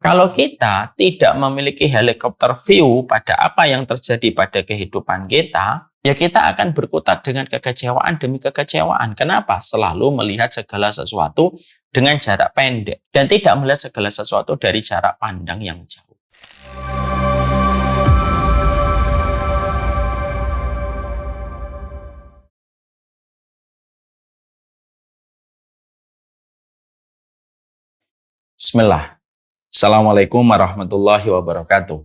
Kalau kita tidak memiliki helikopter view pada apa yang terjadi pada kehidupan kita, ya kita akan berkutat dengan kekecewaan demi kekecewaan. Kenapa? Selalu melihat segala sesuatu dengan jarak pendek dan tidak melihat segala sesuatu dari jarak pandang yang jauh. Bismillah. Assalamualaikum warahmatullahi wabarakatuh.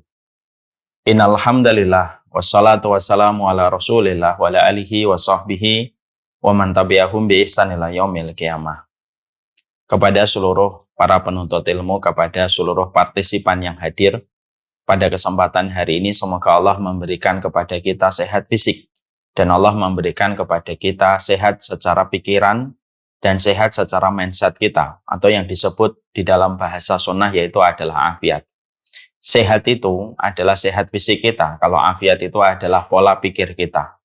Innal hamdalillah wassalatu wassalamu ala Rasulillah wa ala alihi wa sahbihi wa man tabi'ahum bi ihsan ila yaumil qiyamah. Kepada seluruh para penuntut ilmu, kepada seluruh partisipan yang hadir pada kesempatan hari ini, semoga Allah memberikan kepada kita sehat fisik dan Allah memberikan kepada kita sehat secara pikiran dan sehat secara mindset kita, atau yang disebut di dalam bahasa sunnah yaitu adalah afiat. Sehat itu adalah sehat fisik kita, kalau afiat itu adalah pola pikir kita.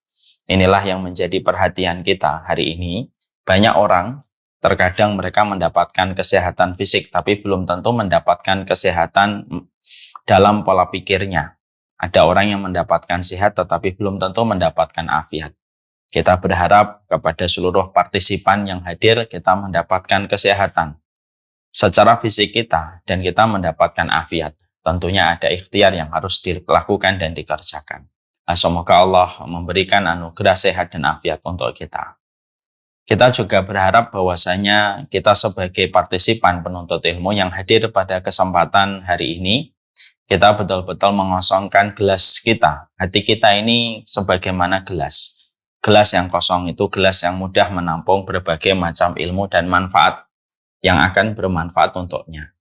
Inilah yang menjadi perhatian kita hari ini. Banyak orang, terkadang mereka mendapatkan kesehatan fisik, tapi belum tentu mendapatkan kesehatan dalam pola pikirnya. Ada orang yang mendapatkan sehat, tetapi belum tentu mendapatkan afiat. Kita berharap kepada seluruh partisipan yang hadir, kita mendapatkan kesehatan secara fisik kita, dan kita mendapatkan afiat. Tentunya ada ikhtiar yang harus dilakukan dan dikerjakan. Semoga Allah memberikan anugerah sehat dan afiat untuk kita. Kita juga berharap bahwasanya kita sebagai partisipan penuntut ilmu yang hadir pada kesempatan hari ini, kita betul-betul mengosongkan gelas kita. Hati kita ini sebagaimana gelas. Gelas yang kosong itu gelas yang mudah menampung berbagai macam ilmu dan manfaat yang akan bermanfaat untuknya.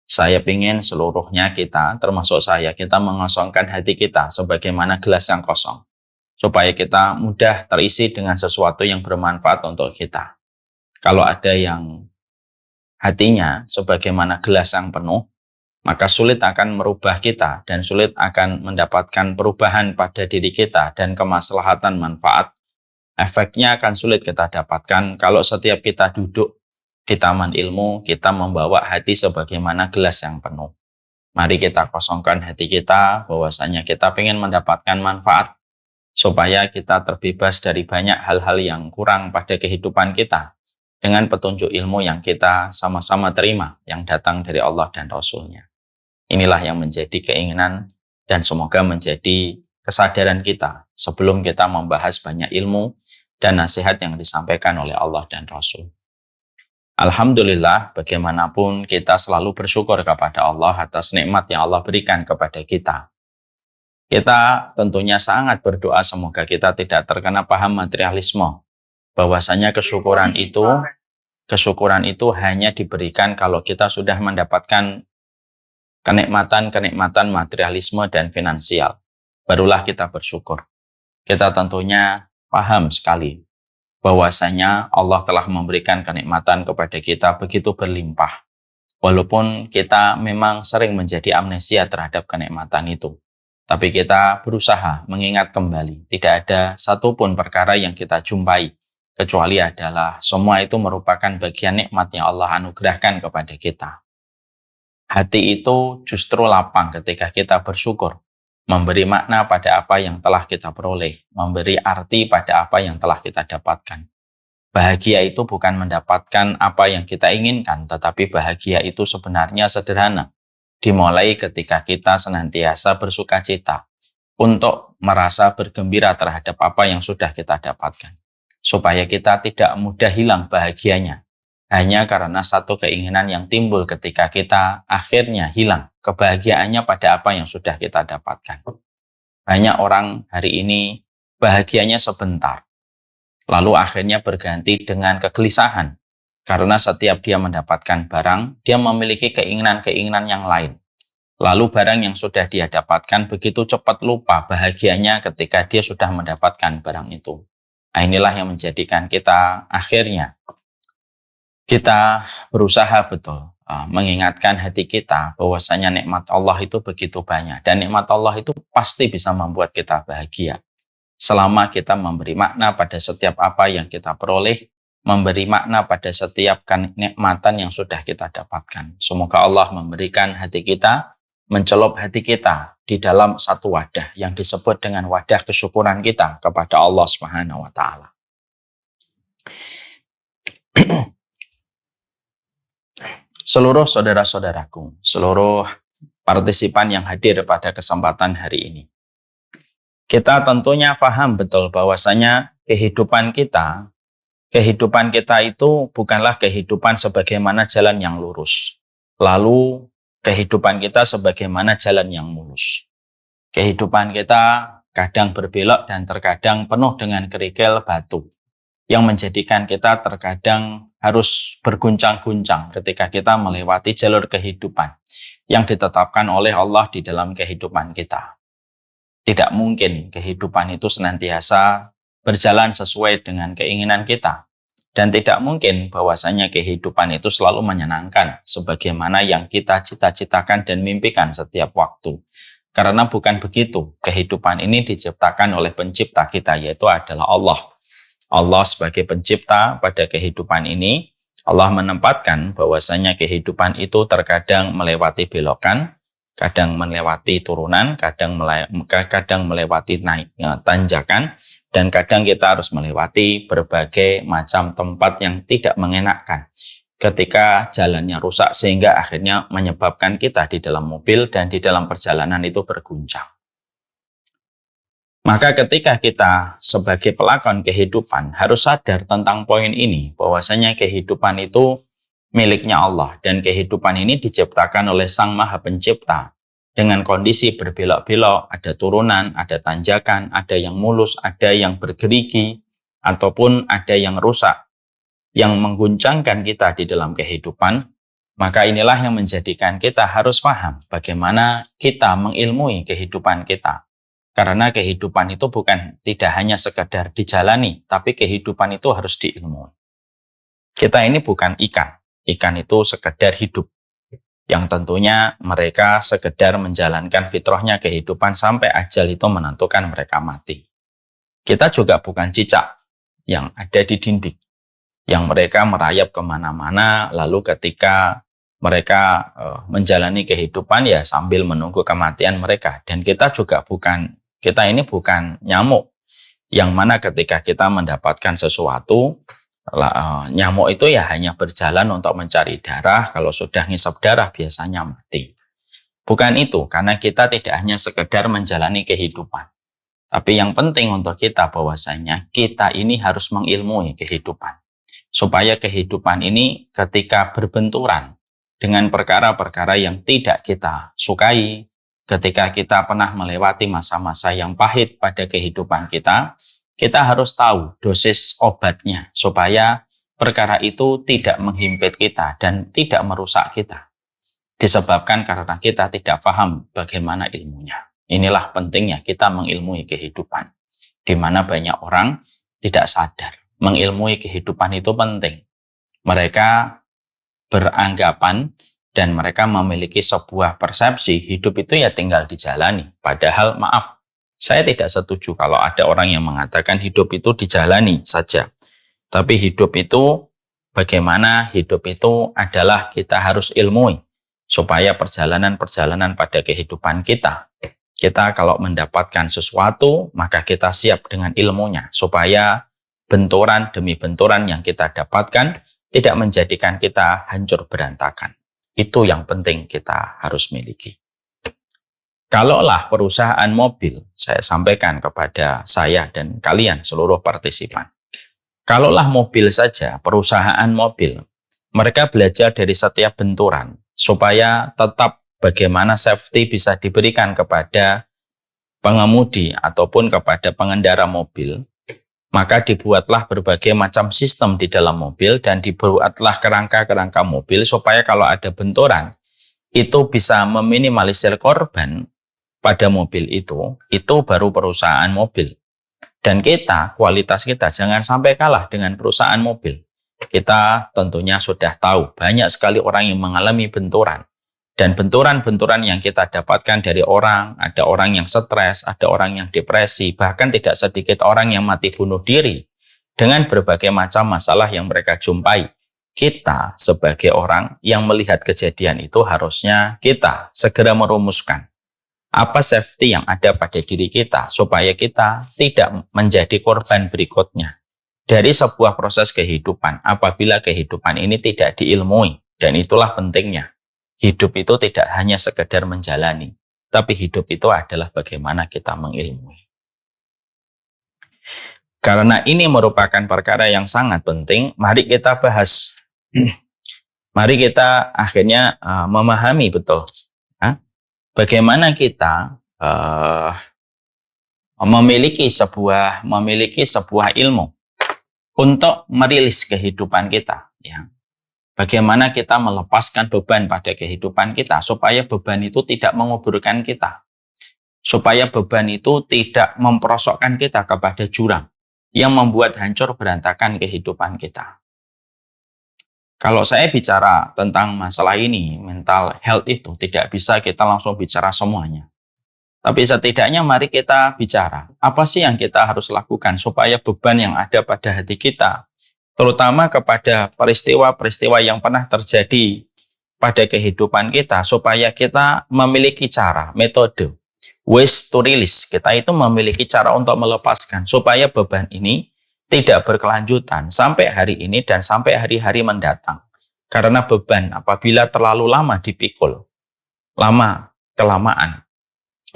Saya ingin seluruhnya kita, termasuk saya, kita mengosongkan hati kita sebagaimana gelas yang kosong, supaya kita mudah terisi dengan sesuatu yang bermanfaat untuk kita. Kalau ada yang hatinya sebagaimana gelas yang penuh, maka sulit akan merubah kita dan sulit akan mendapatkan perubahan pada diri kita dan kemaslahatan manfaat. Efeknya akan sulit kita dapatkan kalau setiap kita duduk di taman ilmu, kita membawa hati sebagaimana gelas yang penuh. Mari kita kosongkan hati kita, bahwasanya kita ingin mendapatkan manfaat, supaya kita terbebas dari banyak hal-hal yang kurang pada kehidupan kita, dengan petunjuk ilmu yang kita sama-sama terima, yang datang dari Allah dan Rasul-Nya. Inilah yang menjadi keinginan dan semoga menjadi kesadaran kita, sebelum kita membahas banyak ilmu dan nasihat yang disampaikan oleh Allah dan Rasul. Alhamdulillah, bagaimanapun kita selalu bersyukur kepada Allah atas nikmat yang Allah berikan kepada kita. Kita tentunya sangat berdoa semoga kita tidak terkena paham materialisme, bahwasanya kesyukuran itu hanya diberikan kalau kita sudah mendapatkan kenikmatan materialisme dan finansial. Barulah kita bersyukur. Kita tentunya paham sekali bahwasanya Allah telah memberikan kenikmatan kepada kita begitu berlimpah. Walaupun kita memang sering menjadi amnesia terhadap kenikmatan itu. Tapi kita berusaha mengingat kembali. Tidak ada satupun perkara yang kita jumpai, kecuali adalah semua itu merupakan bagian nikmat yang Allah anugerahkan kepada kita. Hati itu justru lapang ketika kita bersyukur, memberi makna pada apa yang telah kita peroleh, memberi arti pada apa yang telah kita dapatkan. Bahagia itu bukan mendapatkan apa yang kita inginkan, tetapi bahagia itu sebenarnya sederhana. Dimulai ketika kita senantiasa bersukacita untuk merasa bergembira terhadap apa yang sudah kita dapatkan. Supaya kita tidak mudah hilang bahagianya, hanya karena satu keinginan yang timbul ketika kita akhirnya hilang kebahagiaannya pada apa yang sudah kita dapatkan. Banyak orang hari ini bahagianya sebentar, lalu akhirnya berganti dengan kegelisahan. Karena setiap dia mendapatkan barang, dia memiliki keinginan-keinginan yang lain. Lalu barang yang sudah dia dapatkan begitu cepat lupa bahagianya ketika dia sudah mendapatkan barang itu. Nah, inilah yang menjadikan kita akhirnya kita berusaha betul mengingatkan hati kita bahwasanya nikmat Allah itu begitu banyak. Dan nikmat Allah itu pasti bisa membuat kita bahagia. Selama kita memberi makna pada setiap apa yang kita peroleh, memberi makna pada setiap kenikmatan yang sudah kita dapatkan. Semoga Allah memberikan hati kita, mencelup hati kita di dalam satu wadah yang disebut dengan wadah kesyukuran kita kepada Allah Subhanahu wa taala. Seluruh saudara-saudaraku, seluruh partisipan yang hadir pada kesempatan hari ini, kita tentunya paham betul bahwasanya kehidupan kita itu bukanlah kehidupan sebagaimana jalan yang lurus. Lalu kehidupan kita sebagaimana jalan yang mulus. Kehidupan kita kadang berbelok dan terkadang penuh dengan kerikil batu, yang menjadikan kita terkadang harus berguncang-guncang ketika kita melewati jalur kehidupan yang ditetapkan oleh Allah di dalam kehidupan kita. Tidak mungkin kehidupan itu senantiasa berjalan sesuai dengan keinginan kita. Dan tidak mungkin bahwasanya kehidupan itu selalu menyenangkan sebagaimana yang kita cita-citakan dan mimpikan setiap waktu. Karena bukan begitu. Kehidupan ini diciptakan oleh pencipta kita, yaitu adalah Allah. Allah sebagai pencipta pada kehidupan ini, Allah menempatkan bahwasanya kehidupan itu terkadang melewati belokan, kadang melewati turunan, kadang melewati tanjakan, dan kadang kita harus melewati berbagai macam tempat yang tidak mengenakan ketika jalannya rusak, sehingga akhirnya menyebabkan kita di dalam mobil dan di dalam perjalanan itu berguncang. Maka ketika kita sebagai pelakon kehidupan harus sadar tentang poin ini, bahwasanya kehidupan itu miliknya Allah, dan kehidupan ini diciptakan oleh Sang Maha Pencipta dengan kondisi berbelok-belok, ada turunan, ada tanjakan, ada yang mulus, ada yang bergerigi, ataupun ada yang rusak, yang mengguncangkan kita di dalam kehidupan. Maka inilah yang menjadikan kita harus paham bagaimana kita mengilmui kehidupan kita. Karena kehidupan itu bukan tidak hanya sekedar dijalani, tapi kehidupan itu harus diilmui. Kita ini bukan ikan. Ikan itu sekedar hidup, yang tentunya mereka sekedar menjalankan fitrahnya kehidupan sampai ajal itu menentukan mereka mati. Kita juga bukan cicak yang ada di dinding, yang mereka merayap kemana-mana, lalu ketika mereka menjalani kehidupan ya sambil menunggu kematian mereka. Dan kita ini bukan nyamuk, yang mana ketika kita mendapatkan sesuatu, nyamuk itu ya hanya berjalan untuk mencari darah, kalau sudah ngisap darah biasanya mati. Bukan itu, karena kita tidak hanya sekedar menjalani kehidupan. Tapi yang penting untuk kita bahwasanya kita ini harus mengilmui kehidupan. Supaya kehidupan ini ketika berbenturan dengan perkara-perkara yang tidak kita sukai, ketika kita pernah melewati masa-masa yang pahit pada kehidupan kita harus tahu dosis obatnya supaya perkara itu tidak menghimpit kita dan tidak merusak kita. Disebabkan karena kita tidak paham bagaimana ilmunya. Inilah pentingnya kita mengilmui kehidupan. Di mana banyak orang tidak sadar. Mengilmui kehidupan itu penting. Mereka beranggapan dan mereka memiliki sebuah persepsi hidup itu ya tinggal dijalani. Padahal maaf, saya tidak setuju kalau ada orang yang mengatakan hidup itu dijalani saja. Tapi hidup itu, bagaimana hidup itu adalah kita harus ilmui. Supaya perjalanan-perjalanan pada kehidupan kita kalau mendapatkan sesuatu, maka kita siap dengan ilmunya. Supaya benturan demi benturan yang kita dapatkan tidak menjadikan kita hancur berantakan. Itu yang penting kita harus miliki. Kalaulah perusahaan mobil, saya sampaikan kepada saya dan kalian seluruh partisipan. Kalaulah mobil saja, perusahaan mobil, mereka belajar dari setiap benturan supaya tetap bagaimana safety bisa diberikan kepada pengemudi ataupun kepada pengendara mobil. Maka dibuatlah berbagai macam sistem di dalam mobil dan dibuatlah kerangka-kerangka mobil supaya kalau ada benturan itu bisa meminimalisir korban pada mobil itu baru perusahaan mobil. Dan kualitas kita jangan sampai kalah dengan perusahaan mobil. Kita tentunya sudah tahu banyak sekali orang yang mengalami benturan. Dan benturan-benturan yang kita dapatkan dari orang, ada orang yang stres, ada orang yang depresi, bahkan tidak sedikit orang yang mati bunuh diri dengan berbagai macam masalah yang mereka jumpai. Kita sebagai orang yang melihat kejadian itu harusnya kita segera merumuskan apa safety yang ada pada diri kita supaya kita tidak menjadi korban berikutnya dari sebuah proses kehidupan apabila kehidupan ini tidak diilmui. Dan itulah pentingnya. Hidup itu tidak hanya sekedar menjalani, tapi hidup itu adalah bagaimana kita mengilmui. Karena ini merupakan perkara yang sangat penting, mari kita bahas. Mari kita akhirnya memahami betul bagaimana kita memiliki sebuah ilmu untuk merilis kehidupan kita. Ya. Bagaimana kita melepaskan beban pada kehidupan kita supaya beban itu tidak menguburkan kita, supaya beban itu tidak memperosokkan kita kepada jurang yang membuat hancur berantakan kehidupan kita. Kalau saya bicara tentang masalah ini, mental health itu tidak bisa kita langsung bicara semuanya. Tapi setidaknya mari kita bicara, apa sih yang kita harus lakukan supaya beban yang ada pada hati kita, terutama kepada peristiwa-peristiwa yang pernah terjadi pada kehidupan kita, supaya kita memiliki cara, metode, ways to release. Kita itu memiliki cara untuk melepaskan, supaya beban ini tidak berkelanjutan sampai hari ini dan sampai hari-hari mendatang. Karena beban apabila terlalu lama dipikul, lama-kelamaan,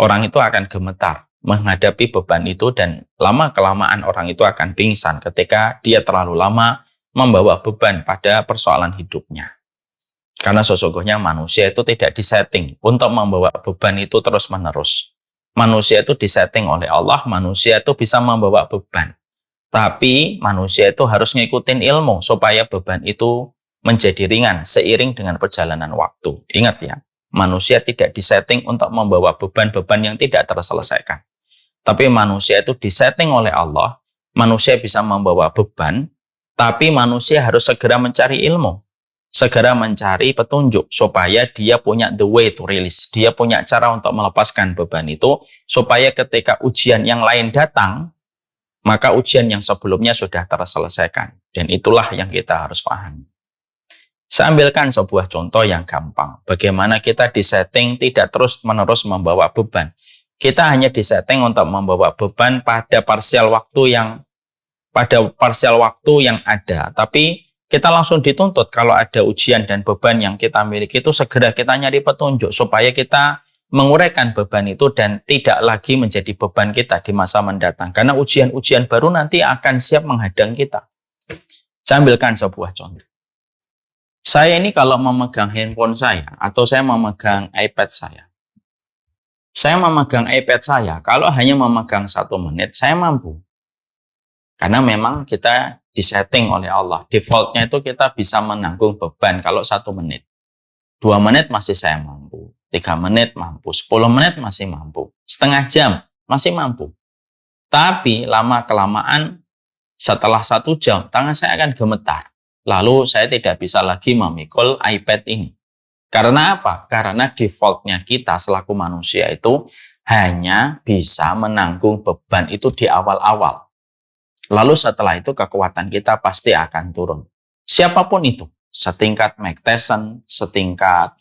orang itu akan gemetar menghadapi beban itu dan lama-kelamaan orang itu akan pingsan ketika dia terlalu lama membawa beban pada persoalan hidupnya. Karena sesungguhnya manusia itu tidak disetting untuk membawa beban itu terus-menerus. Manusia itu disetting oleh Allah, manusia itu bisa membawa beban. Tapi manusia itu harus ngikutin ilmu supaya beban itu menjadi ringan seiring dengan perjalanan waktu. Ingat ya, manusia tidak disetting untuk membawa beban-beban yang tidak terselesaikan. Tapi manusia itu disetting oleh Allah, manusia bisa membawa beban, tapi manusia harus segera mencari ilmu, segera mencari petunjuk supaya dia punya the way to release, dia punya cara untuk melepaskan beban itu, supaya ketika ujian yang lain datang, maka ujian yang sebelumnya sudah terselesaikan. Dan itulah yang kita harus pahami. Saya ambilkan sebuah contoh yang gampang. Bagaimana kita disetting tidak terus-menerus membawa beban. Kita hanya disetting untuk membawa beban pada parsial waktu yang ada. Tapi kita langsung dituntut kalau ada ujian dan beban yang kita miliki itu segera kita nyari petunjuk supaya kita menguraikan beban itu dan tidak lagi menjadi beban kita di masa mendatang. Karena ujian-ujian baru nanti akan siap menghadang kita. Saya ambilkan sebuah contoh. Saya ini kalau memegang handphone saya atau saya memegang iPad saya, kalau hanya memegang 1 menit, saya mampu. Karena memang kita disetting oleh Allah. Defaultnya itu kita bisa menanggung beban kalau 1 menit. 2 menit masih saya mampu. 3 menit mampu, 10 menit masih mampu, setengah jam masih mampu. Tapi lama-kelamaan setelah 1 jam, tangan saya akan gemetar. Lalu saya tidak bisa lagi memikul iPad ini. Karena apa? Karena defaultnya kita selaku manusia itu hanya bisa menanggung beban itu di awal-awal. Lalu setelah itu kekuatan kita pasti akan turun. Siapapun itu, setingkat Mike Tyson, setingkat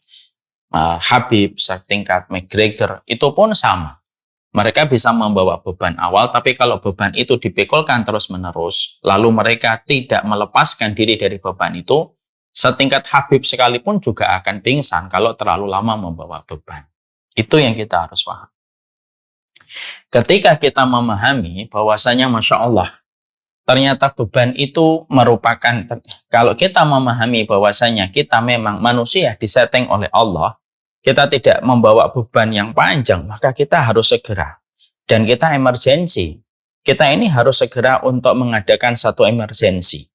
Habib, setingkat McGregor, itu pun sama. Mereka bisa membawa beban awal, tapi kalau beban itu dipikulkan terus-menerus, lalu mereka tidak melepaskan diri dari beban itu, setingkat Habib sekalipun juga akan pingsan kalau terlalu lama membawa beban. Itu yang kita harus paham. Ketika kita memahami bahwasanya Masya Allah, ternyata beban itu merupakan, kalau kita memahami bahwasanya kita memang manusia disetting oleh Allah, kita tidak membawa beban yang panjang, maka kita harus segera. Dan kita emergensi. Kita ini harus segera untuk mengadakan satu emergensi.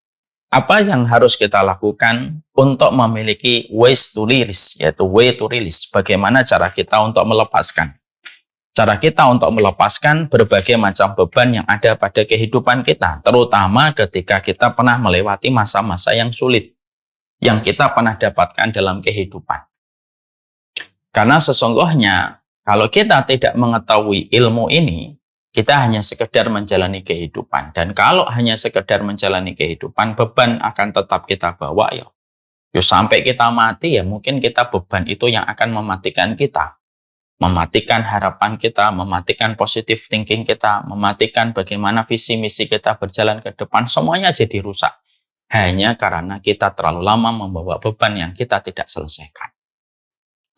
Apa yang harus kita lakukan untuk memiliki ways to release, yaitu way to release. Bagaimana cara kita untuk melepaskan. Cara kita untuk melepaskan berbagai macam beban yang ada pada kehidupan kita, terutama ketika kita pernah melewati masa-masa yang sulit yang kita pernah dapatkan dalam kehidupan. Karena sesungguhnya kalau kita tidak mengetahui ilmu ini, Kita hanya sekedar menjalani kehidupan. Dan kalau hanya sekedar menjalani kehidupan, beban akan tetap kita bawa ya. Yo sampai kita mati ya mungkin kita beban itu yang akan mematikan kita. Mematikan harapan kita, mematikan positive thinking kita, mematikan bagaimana visi misi kita berjalan ke depan, semuanya jadi rusak. Hanya karena kita terlalu lama membawa beban yang kita tidak selesaikan.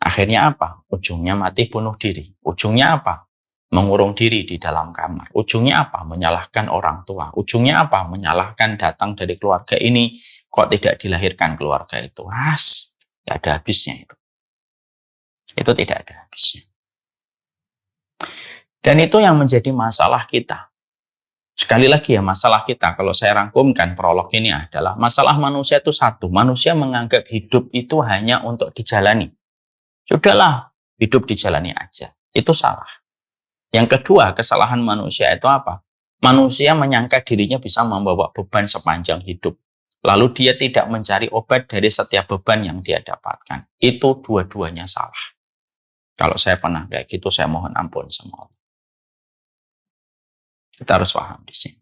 Akhirnya apa? Ujungnya mati bunuh diri. Ujungnya apa? Mengurung diri di dalam kamar. Ujungnya apa? Menyalahkan orang tua. Ujungnya apa? Menyalahkan datang dari keluarga ini, kok tidak dilahirkan keluarga itu. Tidak ada habisnya itu. Itu tidak ada habisnya. Dan itu yang menjadi masalah kita. Sekali lagi ya, masalah kita, kalau saya rangkumkan prolog ini adalah, masalah manusia itu satu. Manusia menganggap hidup itu hanya untuk dijalani. Sudahlah, hidup dijalani aja. Itu salah. Yang kedua, kesalahan manusia itu apa? Manusia menyangka dirinya bisa membawa beban sepanjang hidup. Lalu dia tidak mencari obat dari setiap beban yang dia dapatkan. Itu dua-duanya salah. Kalau saya pernah kayak gitu, saya mohon ampun sama Allah. Kita harus paham di sini.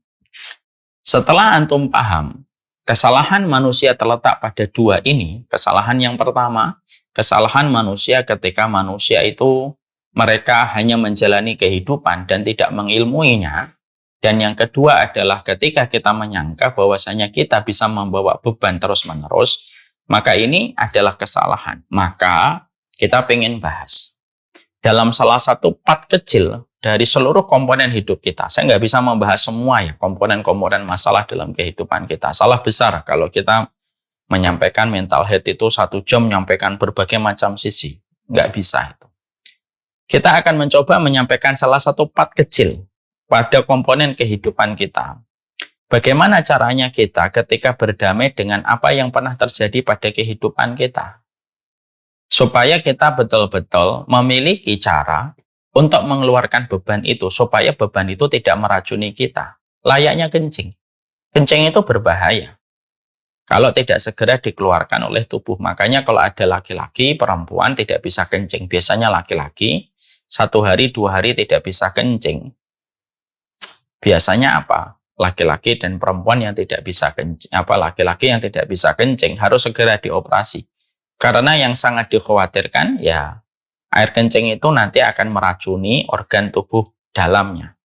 Setelah antum paham, kesalahan manusia terletak pada dua ini. Kesalahan yang pertama, kesalahan manusia ketika manusia itu mereka hanya menjalani kehidupan dan tidak mengilmuinya. Dan yang kedua adalah ketika kita menyangka bahwasanya kita bisa membawa beban terus-menerus, maka ini adalah kesalahan. Maka kita ingin bahas dalam salah satu part kecil dari seluruh komponen hidup kita. Saya nggak bisa membahas semua ya komponen-komponen masalah dalam kehidupan kita. Salah besar kalau kita menyampaikan mental health itu 1 jam menyampaikan berbagai macam sisi. Nggak bisa itu. Kita akan mencoba menyampaikan salah satu part kecil pada komponen kehidupan kita. Bagaimana caranya kita ketika berdamai dengan apa yang pernah terjadi pada kehidupan kita. Supaya kita betul-betul memiliki cara untuk mengeluarkan beban itu, supaya beban itu tidak meracuni kita. Layaknya kencing. Kencing itu berbahaya kalau tidak segera dikeluarkan oleh tubuh. Makanya kalau ada laki-laki, perempuan tidak bisa kencing. Biasanya laki-laki 1 hari, 2 hari tidak bisa kencing. Biasanya apa? Laki-laki dan perempuan yang tidak bisa kencing, laki-laki yang tidak bisa kencing harus segera dioperasi. Karena yang sangat dikhawatirkan ya air kencing itu nanti akan meracuni organ tubuh dalamnya.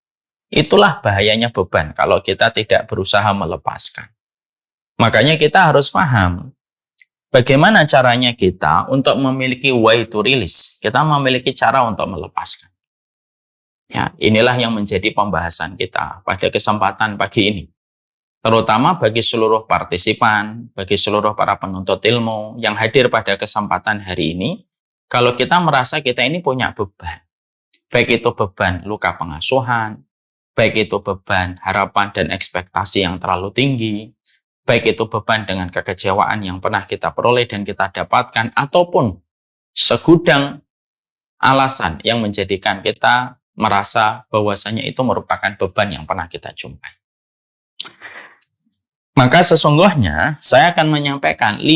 Itulah bahayanya beban kalau kita tidak berusaha melepaskan. Makanya kita harus paham bagaimana caranya kita untuk memiliki way to release. Kita memiliki cara untuk melepaskan. Ya, inilah yang menjadi pembahasan kita pada kesempatan pagi ini. Terutama bagi seluruh partisipan, bagi seluruh para penuntut ilmu yang hadir pada kesempatan hari ini, kalau kita merasa kita ini punya beban, baik itu beban luka pengasuhan, baik itu beban harapan dan ekspektasi yang terlalu tinggi, baik itu beban dengan kekecewaan yang pernah kita peroleh dan kita dapatkan, ataupun segudang alasan yang menjadikan kita merasa bahwasanya itu merupakan beban yang pernah kita jumpai. Maka sesungguhnya saya akan menyampaikan 5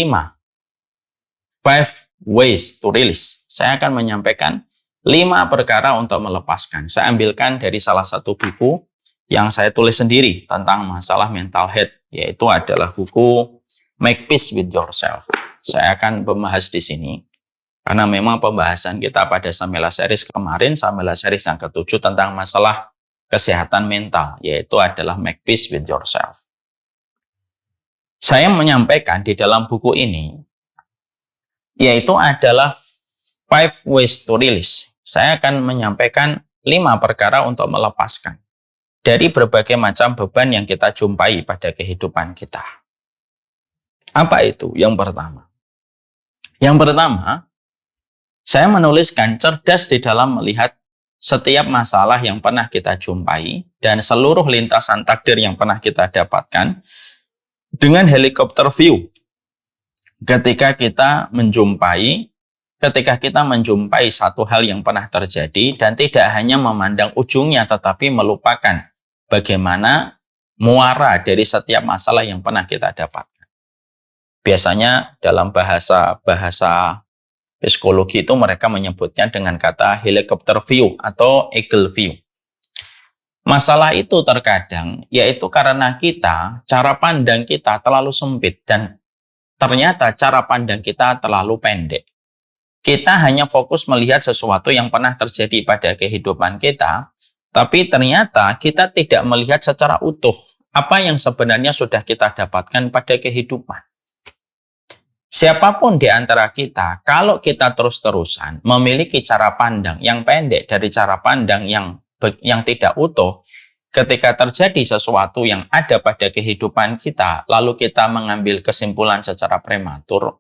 ways to release. Saya akan menyampaikan 5 perkara untuk melepaskan. Saya ambilkan dari salah satu buku yang saya tulis sendiri tentang masalah mental health, yaitu adalah buku Make Peace with Yourself. Saya akan membahas di sini karena memang pembahasan kita pada Samela Series kemarin, Samela Series yang ke-7 tentang masalah kesehatan mental, yaitu adalah Make Peace with Yourself. Saya menyampaikan di dalam buku ini, yaitu adalah 5 ways to release. Saya akan menyampaikan 5 perkara untuk melepaskan dari berbagai macam beban yang kita jumpai pada kehidupan kita. Apa itu? Yang pertama. Yang pertama, saya menuliskan cerdas di dalam melihat setiap masalah yang pernah kita jumpai dan seluruh lintasan takdir yang pernah kita dapatkan dengan helikopter view. Ketika kita menjumpai satu hal yang pernah terjadi dan tidak hanya memandang ujungnya tetapi melupakan bagaimana muara dari setiap masalah yang pernah kita dapatkan. Biasanya dalam bahasa psikologi itu mereka menyebutnya dengan kata helicopter view atau eagle view. Masalah itu terkadang yaitu karena cara pandang kita terlalu sempit dan ternyata cara pandang kita terlalu pendek. Kita hanya fokus melihat sesuatu yang pernah terjadi pada kehidupan kita, tapi ternyata kita tidak melihat secara utuh apa yang sebenarnya sudah kita dapatkan pada kehidupan. Siapapun di antara kita, kalau kita terus-terusan memiliki cara pandang yang pendek dari cara pandang yang tidak utuh, ketika terjadi sesuatu yang ada pada kehidupan kita, lalu kita mengambil kesimpulan secara prematur,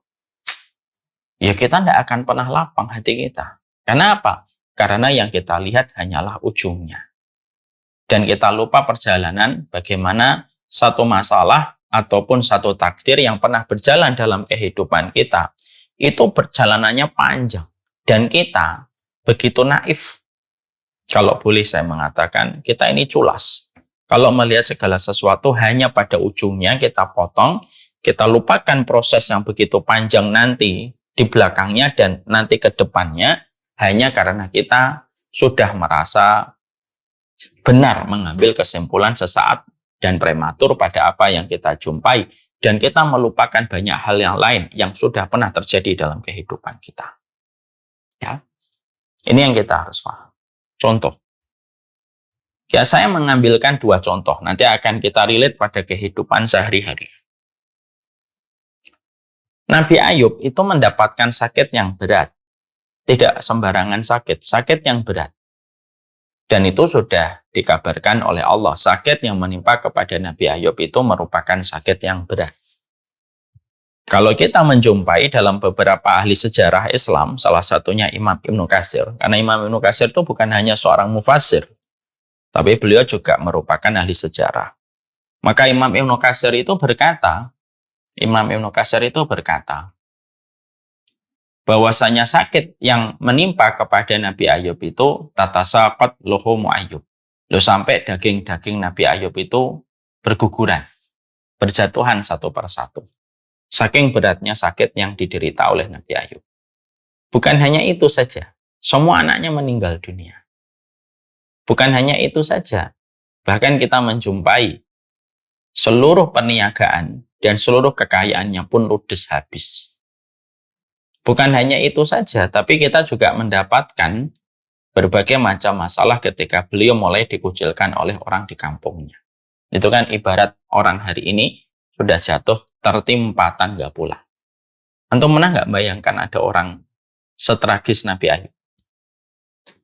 ya kita tidak akan pernah lapang hati kita. Kenapa? Karena yang kita lihat hanyalah ujungnya. Dan kita lupa perjalanan bagaimana satu masalah ataupun satu takdir yang pernah berjalan dalam kehidupan kita, itu perjalanannya panjang. Dan kita begitu naif. Kalau boleh saya mengatakan, kita ini culas. Kalau melihat segala sesuatu hanya pada ujungnya, kita potong, kita lupakan proses yang begitu panjang nanti di belakangnya dan nanti ke depannya, hanya karena kita sudah merasa benar mengambil kesimpulan sesaat dan prematur pada apa yang kita jumpai, dan kita melupakan banyak hal yang lain yang sudah pernah terjadi dalam kehidupan kita. Ya, ini yang kita harus paham. Contoh. Ya, saya mengambilkan 2 contoh. Nanti akan kita relate pada kehidupan sehari-hari. Nabi Ayub itu mendapatkan sakit yang berat. Tidak sembarangan sakit yang berat. Dan itu sudah dikabarkan oleh Allah. Sakit yang menimpa kepada Nabi Ayub itu merupakan sakit yang berat. Kalau kita menjumpai dalam beberapa ahli sejarah Islam, salah satunya Imam Ibnu Katsir. Karena Imam Ibnu Katsir itu bukan hanya seorang mufassir, tapi beliau juga merupakan ahli sejarah. Maka Imam Ibnu Katsir itu berkata, bahwasanya sakit yang menimpa kepada Nabi Ayub itu tatasaqat luhumu Ayub. Sampai daging-daging Nabi Ayub itu berguguran, berjatuhan satu persatu. Saking beratnya sakit yang diderita oleh Nabi Ayub. Bukan hanya itu saja, semua anaknya meninggal dunia. Bukan hanya itu saja, bahkan kita menjumpai seluruh perniagaan dan seluruh kekayaannya pun ludes habis. Bukan hanya itu saja, tapi kita juga mendapatkan berbagai macam masalah ketika beliau mulai dikucilkan oleh orang di kampungnya. Itu kan ibarat orang hari ini sudah jatuh tertimpa tangga pula. Antum pernah nggak bayangkan ada orang setragis Nabi Ayub?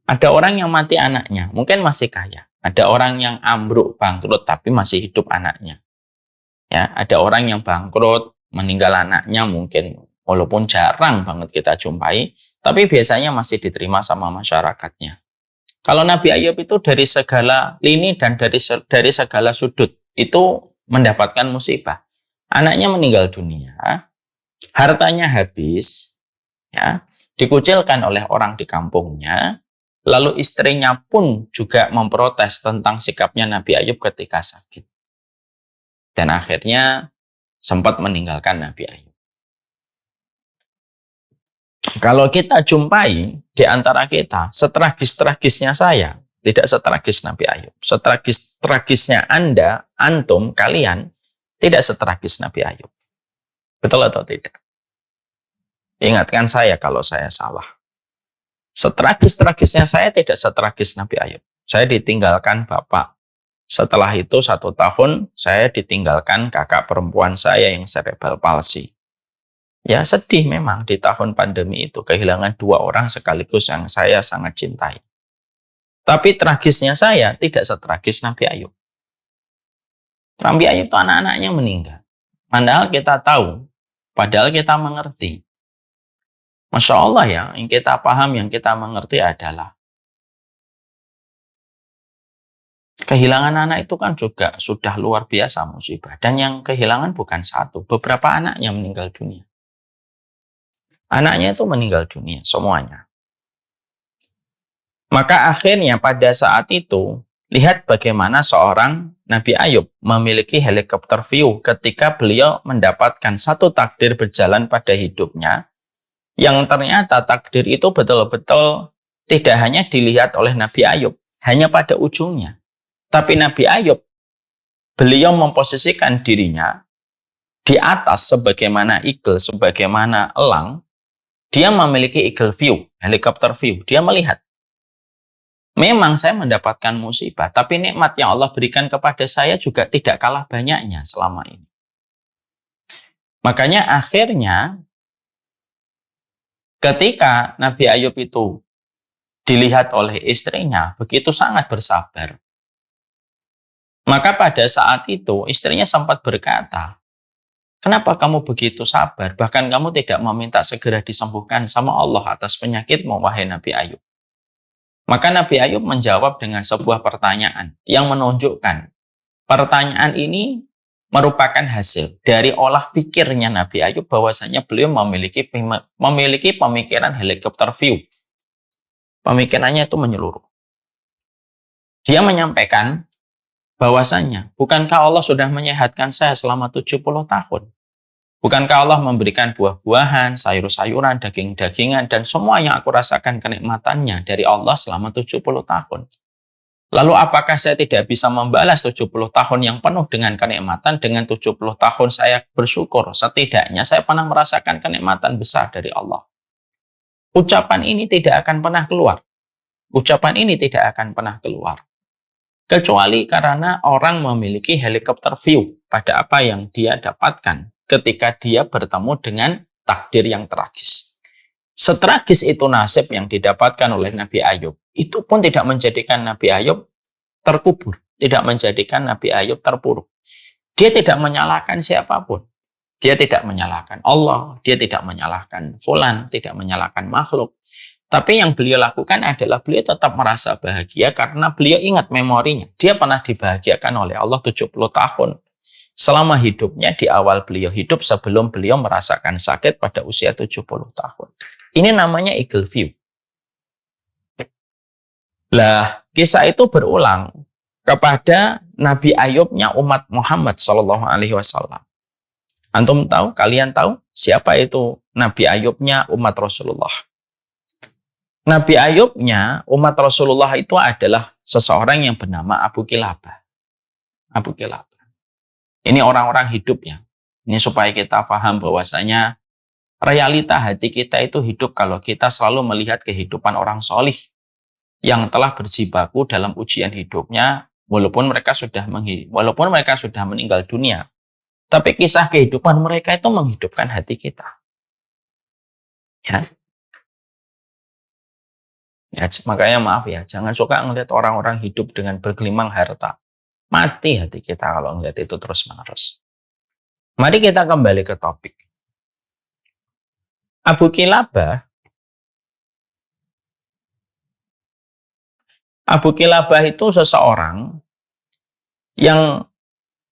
Ada orang yang mati anaknya, mungkin masih kaya. Ada orang yang ambruk, bangkrut, tapi masih hidup anaknya. Ya, ada orang yang bangkrut, meninggal anaknya mungkin, walaupun jarang banget kita jumpai, tapi biasanya masih diterima sama masyarakatnya. Kalau Nabi Ayub itu dari segala lini dan dari segala sudut, itu mendapatkan musibah. Anaknya meninggal dunia, hartanya habis, ya, dikucilkan oleh orang di kampungnya, lalu istrinya pun juga memprotes tentang sikapnya Nabi Ayub ketika sakit. Dan akhirnya sempat meninggalkan Nabi Ayub. Kalau kita jumpai di antara kita, setragis-tragisnya saya, tidak setragis Nabi Ayub. Setragis-tragisnya Anda, antum, kalian, tidak setragis Nabi Ayub. Betul atau tidak? Ingatkan saya kalau saya salah. Setragis-tragisnya saya tidak setragis Nabi Ayub. Saya ditinggalkan bapak. Setelah itu 1 tahun, saya ditinggalkan kakak perempuan saya yang cerebral palsy. Ya sedih memang di tahun pandemi itu, kehilangan 2 orang sekaligus yang saya sangat cintai. Tapi tragisnya saya tidak setragis Nabi Ayub. Nabi Ayub itu anak-anaknya meninggal. Padahal kita tahu, padahal kita mengerti. Masya Allah ya, yang kita paham, yang kita mengerti adalah kehilangan anak itu kan juga sudah luar biasa musibah. Dan yang kehilangan bukan 1, beberapa anaknya meninggal dunia. Anaknya itu meninggal dunia, semuanya. Maka akhirnya pada saat itu, lihat bagaimana seorang Nabi Ayub memiliki helikopter view ketika beliau mendapatkan satu takdir berjalan pada hidupnya, yang ternyata takdir itu betul-betul tidak hanya dilihat oleh Nabi Ayub, hanya pada ujungnya. Tapi Nabi Ayub, beliau memposisikan dirinya di atas sebagaimana eagle, sebagaimana elang. Dia memiliki eagle view, helikopter view. Dia melihat, memang saya mendapatkan musibah, tapi nikmat yang Allah berikan kepada saya juga tidak kalah banyaknya selama ini. Makanya akhirnya ketika Nabi Ayub itu dilihat oleh istrinya begitu sangat bersabar, maka pada saat itu istrinya sempat berkata, "Kenapa kamu begitu sabar? Bahkan kamu tidak meminta segera disembuhkan sama Allah atas penyakitmu, wahai Nabi Ayub." Maka Nabi Ayub menjawab dengan sebuah pertanyaan yang menunjukkan pertanyaan ini merupakan hasil dari olah pikirnya Nabi Ayub, bahwasanya beliau memiliki pemikiran helikopter view. Pemikirannya itu menyeluruh. Dia menyampaikan bahwasanya, bukankah Allah sudah menyehatkan saya selama 70 tahun? Bukankah Allah memberikan buah-buahan, sayur-sayuran, daging-dagingan, dan semua yang aku rasakan kenikmatannya dari Allah selama 70 tahun? Lalu apakah saya tidak bisa membalas 70 tahun yang penuh dengan kenikmatan dengan 70 tahun saya bersyukur? Setidaknya saya pernah merasakan kenikmatan besar dari Allah. Ucapan ini tidak akan pernah keluar. Ucapan ini tidak akan pernah keluar. Kecuali karena orang memiliki helikopter view pada apa yang dia dapatkan ketika dia bertemu dengan takdir yang tragis. Setragis itu nasib yang didapatkan oleh Nabi Ayub, itu pun tidak menjadikan Nabi Ayub terkubur, tidak menjadikan Nabi Ayub terpuruk. Dia tidak menyalahkan siapapun. Dia tidak menyalahkan Allah, dia tidak menyalahkan fulan, tidak menyalahkan makhluk. Tapi yang beliau lakukan adalah beliau tetap merasa bahagia karena beliau ingat memorinya. Dia pernah dibahagiakan oleh Allah 70 tahun. Selama hidupnya, di awal beliau hidup sebelum beliau merasakan sakit pada usia 70 tahun. Ini namanya eagle view. Lah, kisah itu berulang kepada Nabi Ayubnya umat Muhammad SAW. Antum tahu, kalian tahu siapa itu Nabi Ayubnya umat Rasulullah? Nabi Ayubnya umat Rasulullah itu adalah seseorang yang bernama Abu Kilabah. Abu Kilabah. Ini orang-orang hidup ya. Ini supaya kita paham bahwasanya realita hati kita itu hidup kalau kita selalu melihat kehidupan orang solih yang telah berjibaku dalam ujian hidupnya, walaupun mereka sudah meninggal dunia. Tapi kisah kehidupan mereka itu menghidupkan hati kita. Ya. Ya, makanya maaf ya, jangan suka ngelihat orang-orang hidup dengan bergelimang harta. Mati hati kita kalau ngelihat itu terus-menerus. Mari kita kembali ke topik. Abu Kilabah itu seseorang yang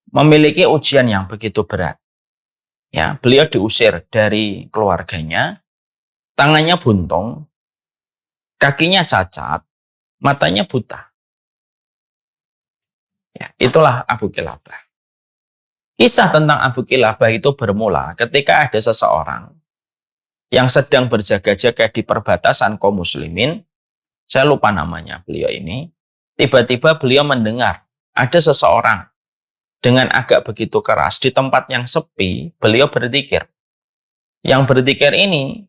memiliki ujian yang begitu berat. Ya, beliau diusir dari keluarganya, tangannya buntung, kakinya cacat, matanya buta. Ya, itulah Abu Kilabah. Kisah tentang Abu Kilabah itu bermula ketika ada seseorang yang sedang berjaga-jaga di perbatasan kaum muslimin. Saya lupa namanya beliau ini. Tiba-tiba beliau mendengar ada seseorang dengan agak begitu keras di tempat yang sepi, beliau berzikir. Yang berzikir ini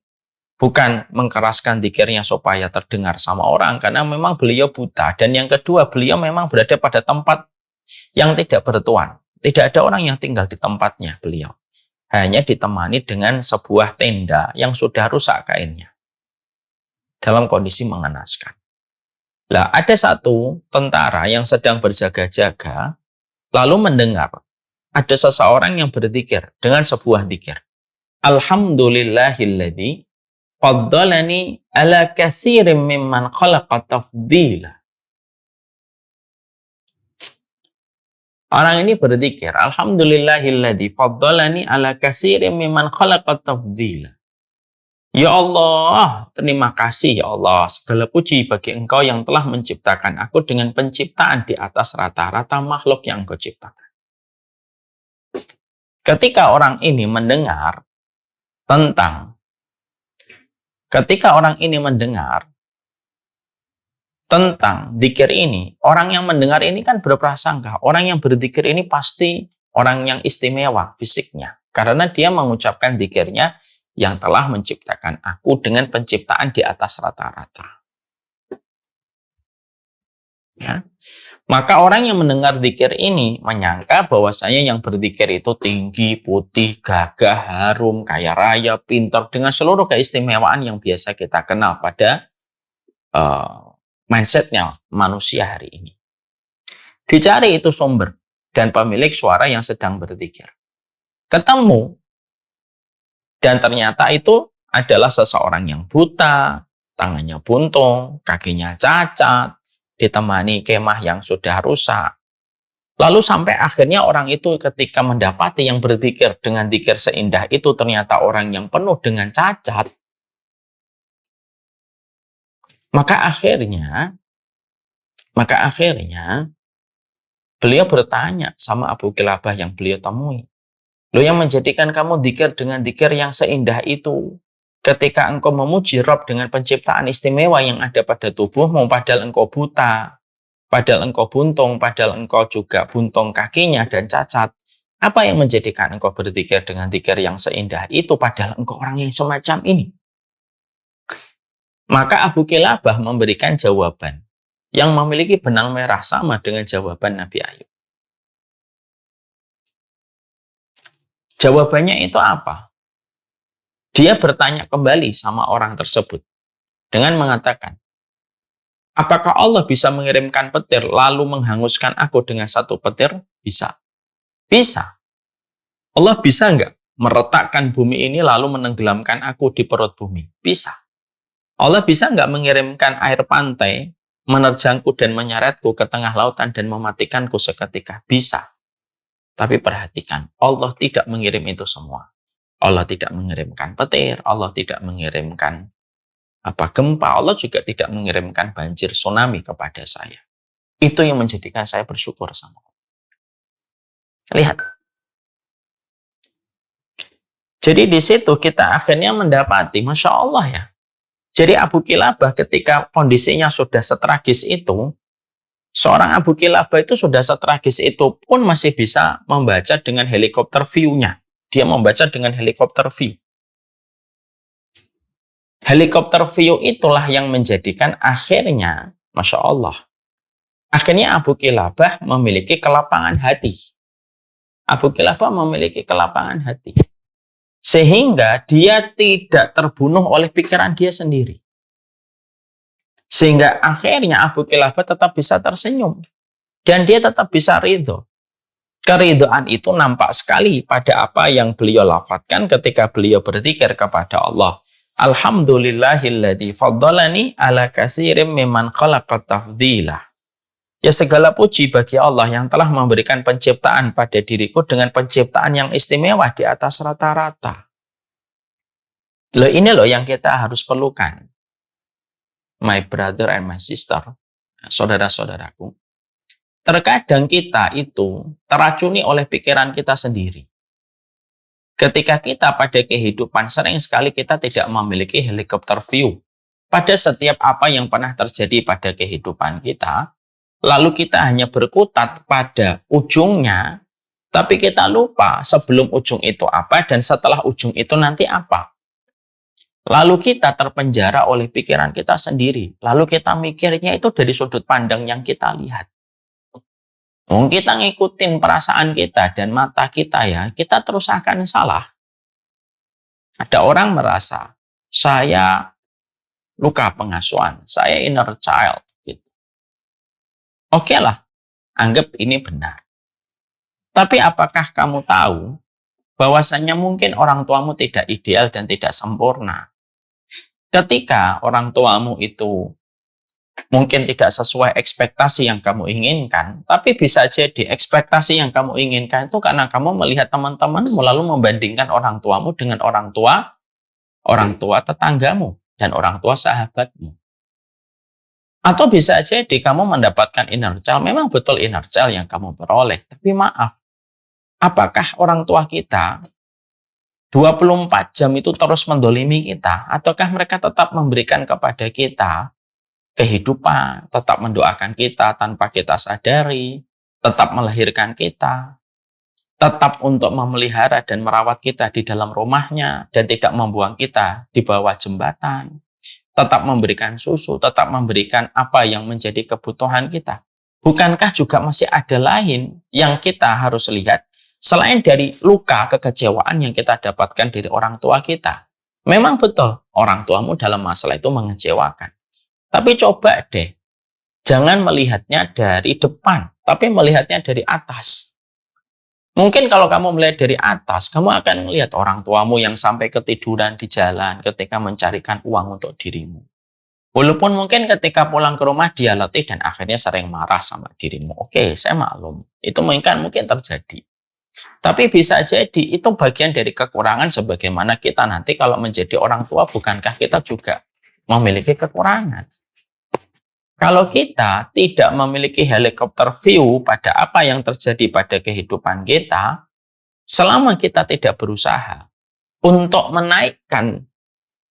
bukan mengkeraskan zikirnya supaya terdengar sama orang, karena memang beliau buta. Dan yang kedua, beliau memang berada pada tempat yang tidak bertuan. Tidak ada orang yang tinggal di tempatnya beliau. Hanya ditemani dengan sebuah tenda yang sudah rusak kainnya. Dalam kondisi mengenaskan. Lah, ada satu tentara yang sedang berjaga-jaga, lalu mendengar ada seseorang yang berzikir dengan sebuah zikir. Alhamdulillahilladzi faddalani ala katsirin mimman khalaqa tafdila. Orang ini berzikir, Alhamdulillahilladzi faddalani ala katsirin mimman khalaqa tafdila. Ya Allah, terima kasih ya Allah. Segala puji bagi Engkau yang telah menciptakan aku dengan penciptaan di atas rata-rata makhluk yang Engkau ciptakan. Ketika orang ini mendengar tentang dzikir ini, orang yang mendengar ini kan berprasangka, orang yang berzikir ini pasti orang yang istimewa fisiknya. Karena dia mengucapkan dzikirnya yang telah menciptakan aku dengan penciptaan di atas rata-rata. Ya. Maka orang yang mendengar dzikir ini menyangka bahwasanya yang berzikir itu tinggi, putih, gagah, harum, kaya raya, pintar, dengan seluruh keistimewaan yang biasa kita kenal pada mindsetnya manusia hari ini. Dicari itu sumber dan pemilik suara yang sedang berzikir. Ketemu, dan ternyata itu adalah seseorang yang buta, tangannya buntung, kakinya cacat, ditemani kemah yang sudah rusak. Lalu sampai akhirnya orang itu ketika mendapati yang berzikir dengan zikir seindah itu ternyata orang yang penuh dengan cacat, maka akhirnya beliau bertanya sama Abu Kilabah yang beliau temui. Loh, yang menjadikan kamu zikir dengan zikir yang seindah itu ketika engkau memuji Rabb dengan penciptaan istimewa yang ada pada tubuhmu, padahal engkau buta, padahal engkau buntung, padahal engkau juga buntung kakinya dan cacat. Apa yang menjadikan engkau berzikir dengan zikir yang seindah itu padahal engkau orang yang semacam ini? Maka Abu Kilabah memberikan jawaban yang memiliki benang merah sama dengan jawaban Nabi Ayub. Jawabannya itu apa? Dia bertanya kembali sama orang tersebut dengan mengatakan, apakah Allah bisa mengirimkan petir lalu menghanguskan aku dengan satu petir? Bisa. Bisa. Allah bisa nggak meretakkan bumi ini lalu menenggelamkan aku di perut bumi? Bisa. Allah bisa nggak mengirimkan air pantai menerjangku dan menyeretku ke tengah lautan dan mematikanku seketika? Bisa. Tapi perhatikan, Allah tidak mengirim itu semua. Allah tidak mengirimkan petir, Allah tidak mengirimkan gempa, Allah juga tidak mengirimkan banjir tsunami kepada saya. Itu yang menjadikan saya bersyukur sama Allah. Lihat. Jadi di situ kita akhirnya mendapati, Masya Allah ya. Jadi Abu Kilabah ketika kondisinya sudah setragis itu, seorang Abu Kilabah itu sudah setragis itu pun masih bisa membaca dengan helikopter view-nya. Dia membaca dengan helikopter view. Helikopter view itulah yang menjadikan akhirnya, Masya Allah, akhirnya Abu Kilabah memiliki kelapangan hati. Abu Kilabah memiliki kelapangan hati. Sehingga dia tidak terbunuh oleh pikiran dia sendiri. Sehingga akhirnya Abu Kilabah tetap bisa tersenyum. Dan dia tetap bisa ridho. Keridhaan itu nampak sekali pada apa yang beliau lafadzkan ketika beliau berzikir kepada Allah. Alhamdulillahilladzi faddalani ala katsirin mimman khalaqa tafdila. Ya, segala puji bagi Allah yang telah memberikan penciptaan pada diriku dengan penciptaan yang istimewa di atas rata-rata. Loh, ini loh yang kita harus perlukan. My brother and my sister, saudara-saudaraku. Terkadang kita itu teracuni oleh pikiran kita sendiri. Ketika kita pada kehidupan sering sekali kita tidak memiliki helikopter view pada setiap apa yang pernah terjadi pada kehidupan kita, lalu kita hanya berkutat pada ujungnya, tapi kita lupa sebelum ujung itu apa dan setelah ujung itu nanti apa. Lalu kita terpenjara oleh pikiran kita sendiri, lalu kita mikirnya itu dari sudut pandang yang kita lihat. Kita ngikutin perasaan kita dan mata kita ya, kita terus akan salah. Ada orang merasa, saya luka pengasuhan, saya inner child. Gitu. Oke lah, anggap ini benar. Tapi apakah kamu tahu bahwasannya mungkin orang tuamu tidak ideal dan tidak sempurna? Ketika orang tuamu itu mungkin tidak sesuai ekspektasi yang kamu inginkan, tapi bisa jadi ekspektasi yang kamu inginkan itu karena kamu melihat teman-temanmu lalu membandingkan orang tuamu dengan orang tua tetanggamu dan orang tua sahabatmu. Atau bisa jadi kamu mendapatkan inner child, memang betul inner child yang kamu peroleh, tapi maaf, apakah orang tua kita 24 jam itu terus mendolimi kita, ataukah mereka tetap memberikan kepada kita kehidupan, tetap mendoakan kita tanpa kita sadari, tetap melahirkan kita, tetap untuk memelihara dan merawat kita di dalam rumahnya, dan tidak membuang kita di bawah jembatan, tetap memberikan susu, tetap memberikan apa yang menjadi kebutuhan kita. Bukankah juga masih ada lain yang kita harus lihat selain dari luka kekecewaan yang kita dapatkan dari orang tua kita? Memang betul, orang tuamu dalam masalah itu mengecewakan. Tapi coba deh, jangan melihatnya dari depan, tapi melihatnya dari atas. Mungkin kalau kamu melihat dari atas, kamu akan melihat orang tuamu yang sampai ketiduran di jalan ketika mencarikan uang untuk dirimu. Walaupun mungkin ketika pulang ke rumah dia letih dan akhirnya sering marah sama dirimu. Oke, saya maklum. Itu mungkin terjadi. Tapi bisa jadi itu bagian dari kekurangan sebagaimana kita nanti kalau menjadi orang tua, bukankah kita juga memiliki kekurangan? Kalau kita tidak memiliki helikopter view pada apa yang terjadi pada kehidupan kita, selama kita tidak berusaha untuk menaikkan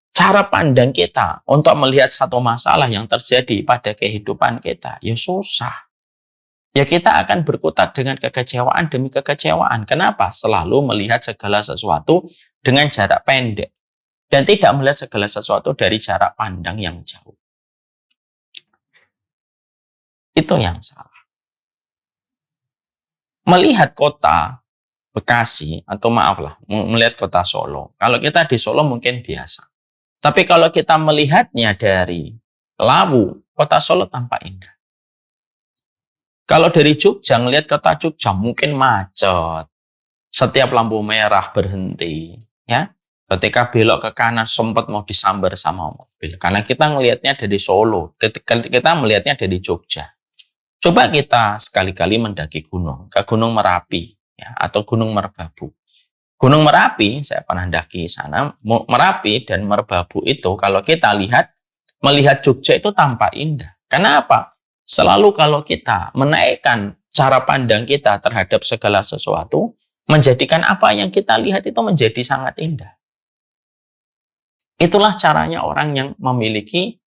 cara pandang kita untuk melihat satu masalah yang terjadi pada kehidupan kita, ya susah. Ya kita akan berkutat dengan kekecewaan demi kekecewaan. Kenapa? Selalu melihat segala sesuatu dengan jarak pendek dan tidak melihat segala sesuatu dari jarak pandang yang jauh. Itu yang salah. Melihat kota Bekasi, atau maaflah, melihat kota Solo. Kalau kita di Solo mungkin biasa. Tapi kalau kita melihatnya dari Lawu, kota Solo tampak indah. Kalau dari Jogja, melihat kota Jogja mungkin macet. Setiap lampu merah berhenti. Ya, ketika belok ke kanan sempat mau disambar sama mobil. Karena kita melihatnya dari Solo, ketika kita melihatnya dari Jogja. Coba kita sekali-kali mendaki gunung, ke Gunung Merapi ya, atau Gunung Merbabu. Gunung Merapi, saya pernah daki sana, Merapi dan Merbabu itu kalau kita melihat Jogja itu tampak indah. Kenapa? Selalu kalau kita menaikkan cara pandang kita terhadap segala sesuatu, menjadikan apa yang kita lihat itu menjadi sangat indah. Itulah caranya orang yang memiliki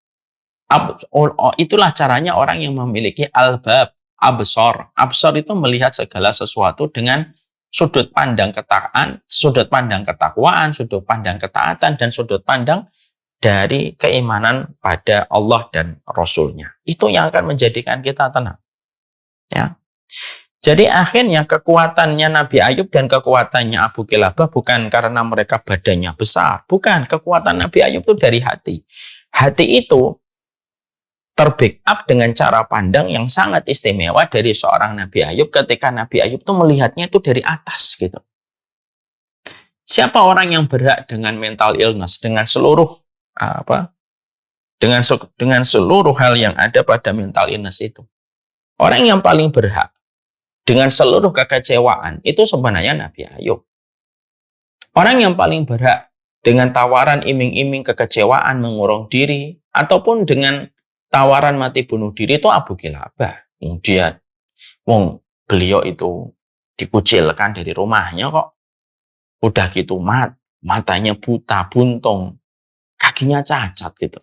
albab, absor. Absor itu melihat segala sesuatu dengan sudut pandang ketakwaan, sudut pandang ketaatan, dan sudut pandang dari keimanan pada Allah dan Rasul-Nya. Itu yang akan menjadikan kita tenang. Ya. Jadi akhirnya kekuatannya Nabi Ayub dan kekuatannya Abu Kilabah bukan karena mereka badannya besar. Bukan, kekuatan Nabi Ayub itu dari hati. Hati itu terbackup dengan cara pandang yang sangat istimewa dari seorang Nabi Ayub ketika Nabi Ayub itu melihatnya itu dari atas gitu. Siapa orang yang berhak dengan mental illness, dengan seluruh dengan seluruh hal yang ada pada mental illness itu? Orang yang paling berhak dengan seluruh kekecewaan itu sebenarnya Nabi Ayub. Orang yang paling berhak dengan tawaran iming-iming kekecewaan, mengurung diri, ataupun dengan tawaran mati bunuh diri itu Abu Kilabah. Kemudian beliau itu dikucilkan dari rumahnya kok. Udah gitu matanya buta, buntung, kakinya cacat gitu.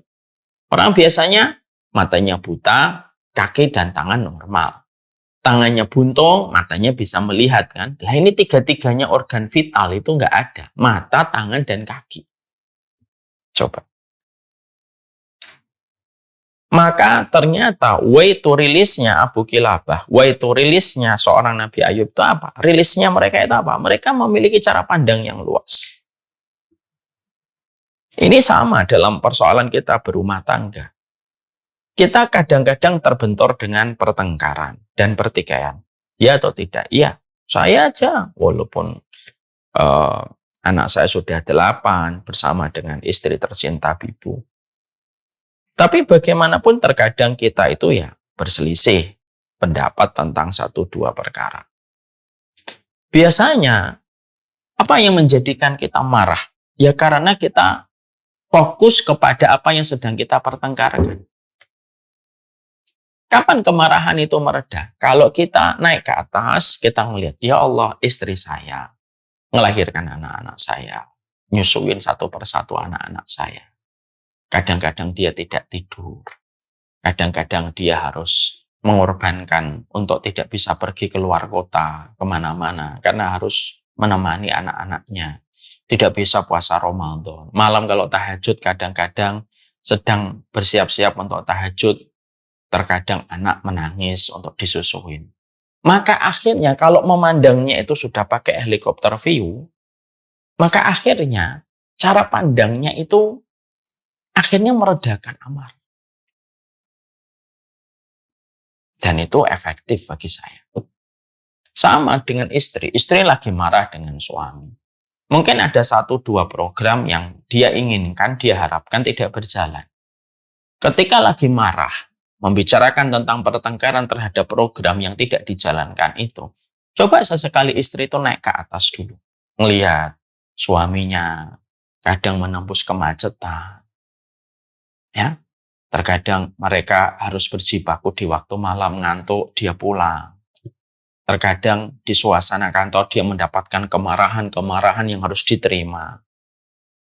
Orang biasanya matanya buta, kaki dan tangan normal. Tangannya buntung, matanya bisa melihat kan. Lah ini tiga-tiganya organ vital itu nggak ada. Mata, tangan, dan kaki. Coba. Maka ternyata way to release-nya Abu Kilabah, way to release-nya seorang Nabi Ayub itu apa? Rilisnya mereka itu apa? Mereka memiliki cara pandang yang luas. Ini sama dalam persoalan kita berumah tangga. Kita kadang-kadang terbentur dengan pertengkaran dan pertikaian. Ya atau tidak? Iya. Saya aja, walaupun anak saya sudah 8 bersama dengan istri tercinta Bibu. Tapi bagaimanapun terkadang kita itu ya berselisih pendapat tentang 1-2 perkara. Biasanya apa yang menjadikan kita marah? Ya karena kita fokus kepada apa yang sedang kita pertengkarkan. Kapan kemarahan itu mereda? Kalau kita naik ke atas, kita melihat, ya Allah, istri saya melahirkan anak-anak saya, nyusuin satu persatu anak-anak saya. Kadang-kadang dia tidak tidur. Kadang-kadang dia harus mengorbankan untuk tidak bisa pergi keluar kota kemana-mana karena harus menemani anak-anaknya. Tidak bisa puasa Ramadan. Malam kalau tahajud kadang-kadang sedang bersiap-siap untuk tahajud, terkadang anak menangis untuk disusuin. Maka akhirnya kalau memandangnya itu sudah pakai helikopter view, maka akhirnya cara pandangnya itu akhirnya meredakan amarah. Dan itu efektif bagi saya. Sama dengan istri lagi marah dengan suami. Mungkin ada 1-2 program yang dia inginkan, dia harapkan tidak berjalan. Ketika lagi marah, membicarakan tentang pertengkaran terhadap program yang tidak dijalankan itu, coba sesekali istri itu naik ke atas dulu. Melihat suaminya kadang menembus kemacetan. Ya, terkadang mereka harus berjibaku di waktu malam, ngantuk, dia pulang. Terkadang di suasana kantor dia mendapatkan kemarahan-kemarahan yang harus diterima.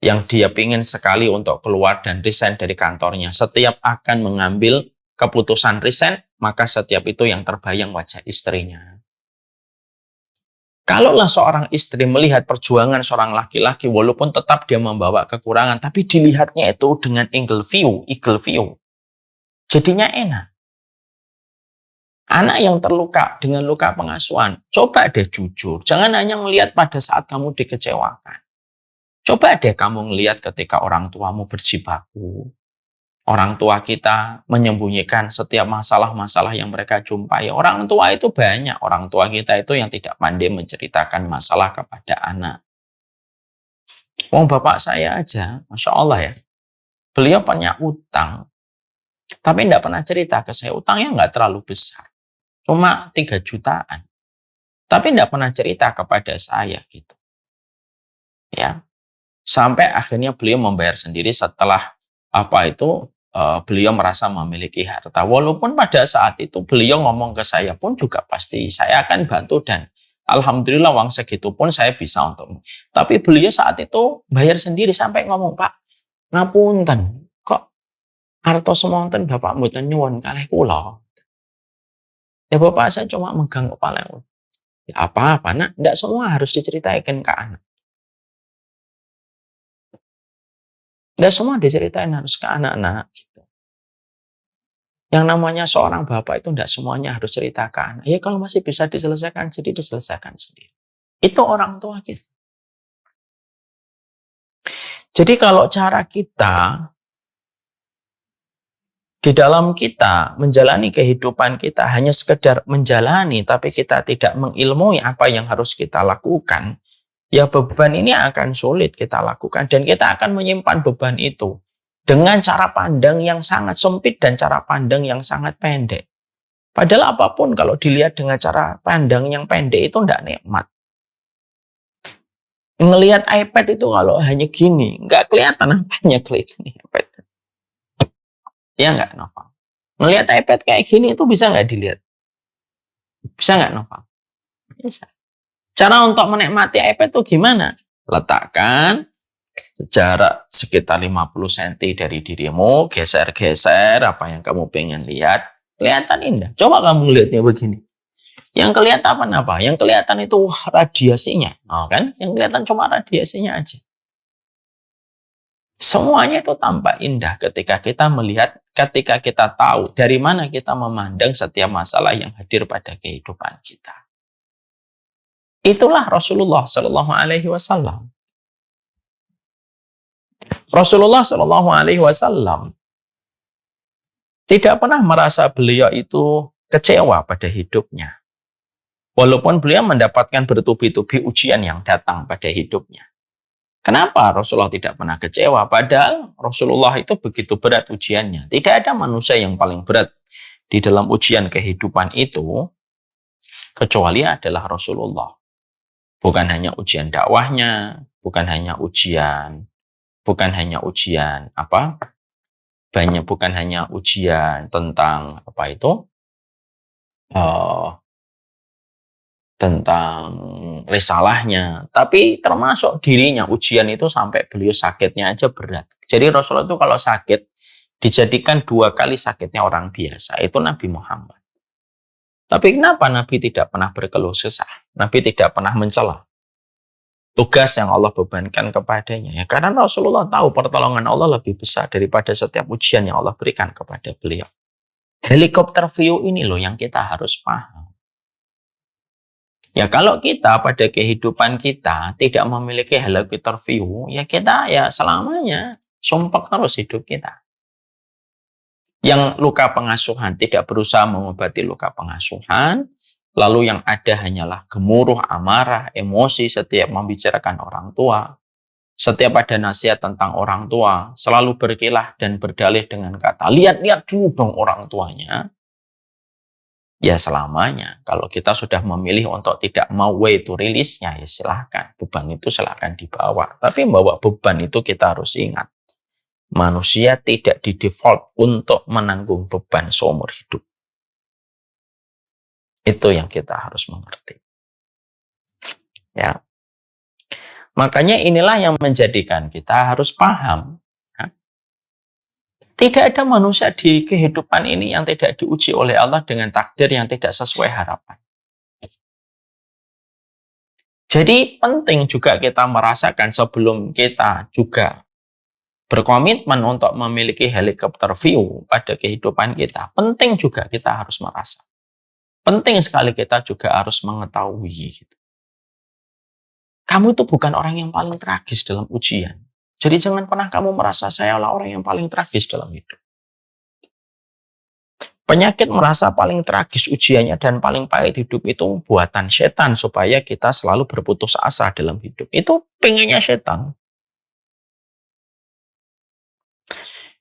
Yang dia ingin sekali untuk keluar dan resign dari kantornya. Setiap akan mengambil keputusan resign, maka setiap itu yang terbayang wajah istrinya. Kalaulah seorang istri melihat perjuangan seorang laki-laki, walaupun tetap dia membawa kekurangan, tapi dilihatnya itu dengan eagle view, jadinya enak. Anak yang terluka dengan luka pengasuhan, coba deh jujur. Jangan hanya melihat pada saat kamu dikecewakan. Coba deh kamu melihat ketika orang tuamu berjibaku. Orang tua kita menyembunyikan setiap masalah-masalah yang mereka jumpai. Orang tua itu banyak. Orang tua kita itu yang tidak pandai menceritakan masalah kepada anak. Bapak saya aja, Masya Allah ya. Beliau punya utang. Tapi tidak pernah cerita ke saya. Utangnya nggak terlalu besar. Cuma 3 jutaan. Tapi tidak pernah cerita kepada saya gitu. Ya. Sampai akhirnya beliau membayar sendiri setelah beliau merasa memiliki harta. Walaupun pada saat itu beliau ngomong ke saya pun juga pasti saya akan bantu dan alhamdulillah uang segitu pun saya bisa untuk. Tapi beliau saat itu bayar sendiri sampai ngomong, Pak, ngapunten, kok harta semonten Bapak mboten nyuwun kalih kula. Ya Bapak saya cuma megang kepala. Ya apa-apa nak, enggak semua harus diceritakan ke anak. Enggak semua diceritain harus ke anak-anak. Gitu. Yang namanya seorang bapak itu enggak semuanya harus cerita ke anak. Ya kalau masih bisa diselesaikan sendiri, diselesaikan sendiri. Itu orang tua kita. Jadi kalau cara kita di dalam kita menjalani kehidupan kita hanya sekedar menjalani, tapi kita tidak mengilmui apa yang harus kita lakukan, ya beban ini akan sulit kita lakukan dan kita akan menyimpan beban itu dengan cara pandang yang sangat sempit dan cara pandang yang sangat pendek. Padahal apapun kalau dilihat dengan cara pandang yang pendek itu tidak nikmat. Ngelihat iPad itu kalau hanya gini, nggak kelihatan apanya kelihatan iPad. Ya nggak, Noval? Ngelihat iPad kayak gini itu bisa nggak dilihat? Bisa nggak, Noval? Bisa. Cara untuk menikmati iPad itu gimana? Letakkan jarak sekitar 50 cm dari dirimu, geser-geser apa yang kamu pengen lihat, kelihatan indah. Coba kamu lihatnya begini. Yang kelihatan apa? Yang kelihatan itu radiasinya. Oh, kan? Yang kelihatan cuma radiasinya aja. Semuanya itu tampak indah ketika kita melihat, ketika kita tahu dari mana kita memandang setiap masalah yang hadir pada kehidupan kita. Itulah Rasulullah Shallallahu Alaihi Wasallam. Rasulullah Shallallahu Alaihi Wasallam tidak pernah merasa beliau itu kecewa pada hidupnya. Walaupun beliau mendapatkan bertubi-tubi ujian yang datang pada hidupnya. Kenapa Rasulullah tidak pernah kecewa? Padahal Rasulullah itu begitu berat ujiannya. Tidak ada manusia yang paling berat di dalam ujian kehidupan itu kecuali adalah Rasulullah. Bukan hanya ujian dakwahnya, bukan hanya ujian bukan hanya ujian tentang tentang risalahnya, tapi termasuk dirinya ujian itu sampai beliau sakitnya aja berat. Jadi Rasulullah itu kalau sakit dijadikan 2 kali sakitnya orang biasa, itu Nabi Muhammad. Tapi kenapa Nabi tidak pernah berkeluh kesah? Nabi tidak pernah mencela tugas yang Allah bebankan kepadanya. Ya, karena Rasulullah tahu pertolongan Allah lebih besar daripada setiap ujian yang Allah berikan kepada beliau. Helikopter view ini loh yang kita harus paham. Ya kalau kita pada kehidupan kita tidak memiliki helikopter view, ya kita ya selamanya sumpek terus hidup kita. Yang luka pengasuhan tidak berusaha mengobati luka pengasuhan, lalu yang ada hanyalah gemuruh, amarah, emosi setiap membicarakan orang tua. Setiap ada nasihat tentang orang tua, selalu berkilah dan berdalih dengan kata, lihat-lihat dulu dong orang tuanya. Ya selamanya, kalau kita sudah memilih untuk tidak mau way to release-nya, ya silahkan. Beban itu silahkan dibawa. Tapi membawa beban itu kita harus ingat. Manusia tidak di-default untuk menanggung beban seumur hidup. Itu yang kita harus mengerti. Ya. Makanya inilah yang menjadikan kita harus paham. Ya. Tidak ada manusia di kehidupan ini yang tidak diuji oleh Allah dengan takdir yang tidak sesuai harapan. Jadi penting juga kita merasakan sebelum kita juga berkomitmen untuk memiliki helikopter view pada kehidupan kita. Penting juga kita harus merasa. Penting sekali kita juga harus mengetahui gitu. Kamu itu bukan orang yang paling tragis dalam ujian. Jadi jangan pernah kamu merasa saya adalah orang yang paling tragis dalam hidup. Penyakit merasa paling tragis ujiannya dan paling pahit hidup itu buatan setan supaya kita selalu berputus asa dalam hidup. Itu pengennya setan.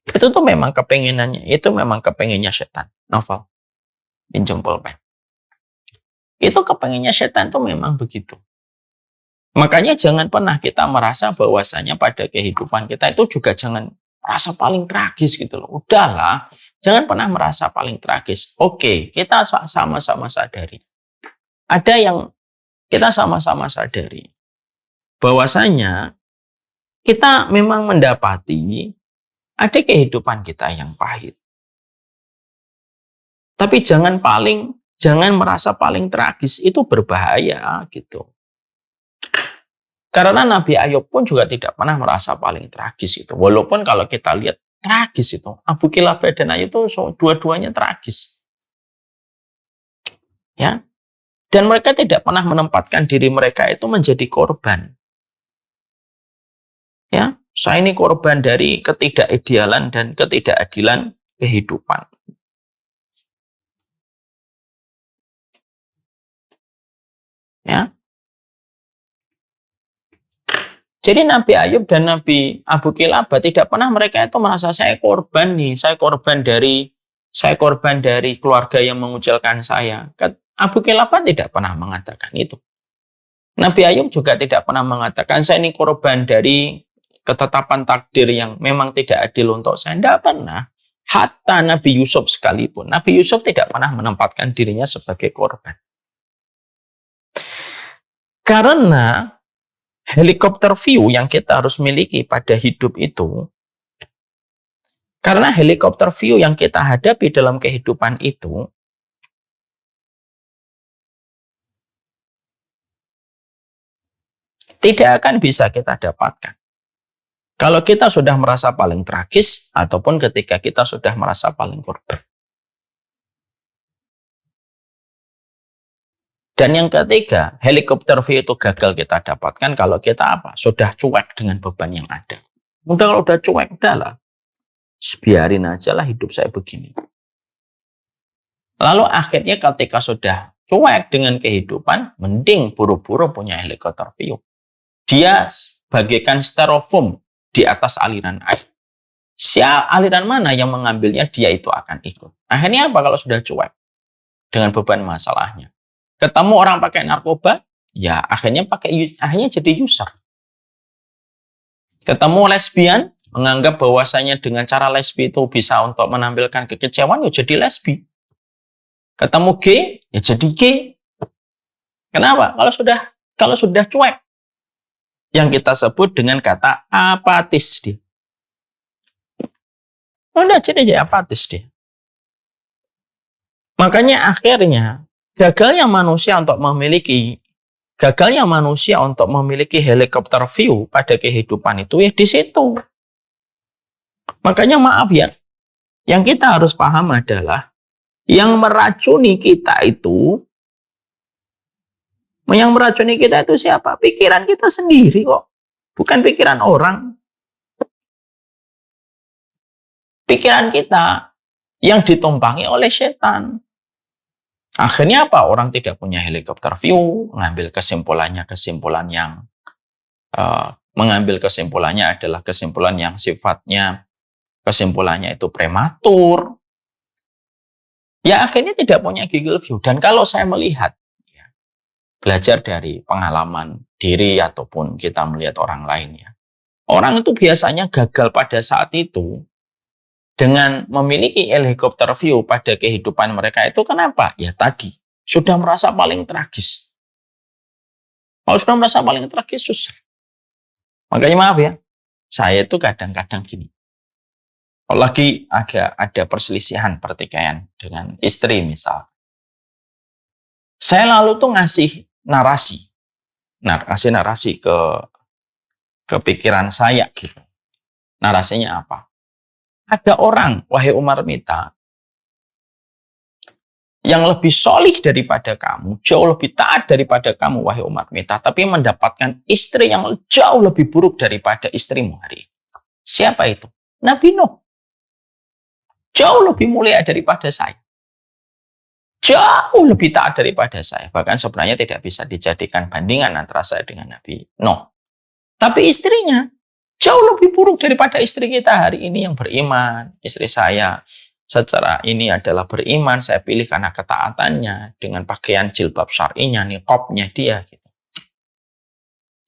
Itu tuh memang kepengenannya, itu memang kepengennya setan. Novel, pinjam pulpen. Itu kepengennya setan tuh memang begitu. Makanya jangan pernah kita merasa bahwasanya pada kehidupan kita itu juga jangan merasa paling tragis gitu loh. Udahlah, jangan pernah merasa paling tragis. Oke, kita sama-sama sadari. Ada yang kita sama-sama sadari bahwasanya kita memang mendapati ada kehidupan kita yang pahit. Tapi jangan merasa paling tragis, itu berbahaya gitu. Karena Nabi Ayub pun juga tidak pernah merasa paling tragis itu. Walaupun kalau kita lihat tragis itu, Abu Kilabah dan Ayub itu dua-duanya tragis. Ya. Dan mereka tidak pernah menempatkan diri mereka itu menjadi korban. Ya, saya ini korban dari ketidakidealan dan ketidakadilan kehidupan. Ya. Jadi Nabi Ayub dan Nabi Abu Kilabah tidak pernah mereka itu merasa saya korban nih, saya korban dari keluarga yang mengucilkan saya. Abu Kilabah tidak pernah mengatakan itu. Nabi Ayub juga tidak pernah mengatakan saya ini korban dari ketetapan takdir yang memang tidak adil untuk saya. Tidak pernah. Hatta Nabi Yusuf sekalipun. Nabi Yusuf tidak pernah menempatkan dirinya sebagai korban. Karena helikopter view yang kita harus miliki pada hidup itu, karena helikopter view yang kita hadapi dalam kehidupan itu, tidak akan bisa kita dapatkan kalau kita sudah merasa paling tragis ataupun ketika kita sudah merasa paling korban. Dan yang ketiga, helikopter view itu gagal kita dapatkan kalau kita apa? Sudah cuek dengan beban yang ada. Kalau udah cuek, udahlah. Biarin aja lah hidup saya begini. Lalu akhirnya ketika sudah cuek dengan kehidupan, mending buru-buru punya helikopter view. Dia bagaikan styrofoam di atas aliran air. Aliran mana yang mengambilnya, dia itu akan ikut. Akhirnya apa kalau sudah cuek dengan beban masalahnya? Ketemu orang pakai narkoba, ya akhirnya jadi user. Ketemu lesbian, menganggap bahwasanya dengan cara lesbi itu bisa untuk menampilkan kekecewaan, ya jadi lesbi. Ketemu gay, ya jadi gay. Kenapa? Kalau sudah cuek, yang kita sebut dengan kata apatis dia. Udah jadi apatis dia. Makanya akhirnya gagalnya manusia untuk memiliki helikopter view pada kehidupan itu ya di situ. Makanya maaf ya, yang kita harus paham adalah yang meracuni kita itu siapa? Pikiran kita sendiri kok. Bukan pikiran orang. Pikiran kita yang ditumpangi oleh setan. Akhirnya apa? Orang tidak punya helikopter view, mengambil kesimpulannya adalah kesimpulan yang sifatnya kesimpulannya itu prematur. Ya akhirnya tidak punya Google View. Dan kalau saya melihat, ya, belajar dari pengalaman diri ataupun kita melihat orang lain, ya, orang itu biasanya gagal pada saat itu dengan memiliki helikopter view pada kehidupan mereka itu kenapa? Ya tadi, sudah merasa paling tragis. Kalau sudah merasa paling tragis, susah. Makanya maaf ya, saya itu kadang-kadang gini. Kalau lagi ada perselisihan pertikaian dengan istri misal, saya lalu tuh ngasih narasi ke pikiran saya gitu. Narasinya apa? Ada orang, wahai Umar Mita, yang lebih solih daripada kamu, jauh lebih taat daripada kamu, wahai Umar Mita, tapi mendapatkan istri yang jauh lebih buruk daripada istrimu hari ini. Siapa itu? Nabi Nuh. Jauh lebih mulia daripada saya. Jauh lebih taat daripada saya. Bahkan sebenarnya tidak bisa dijadikan bandingan antara saya dengan Nabi Nuh. Tapi istrinya jauh lebih buruk daripada istri kita hari ini yang beriman. Istri saya secara ini adalah beriman. Saya pilih karena ketaatannya dengan pakaian jilbab syar'inya, niqabnya dia. Gitu.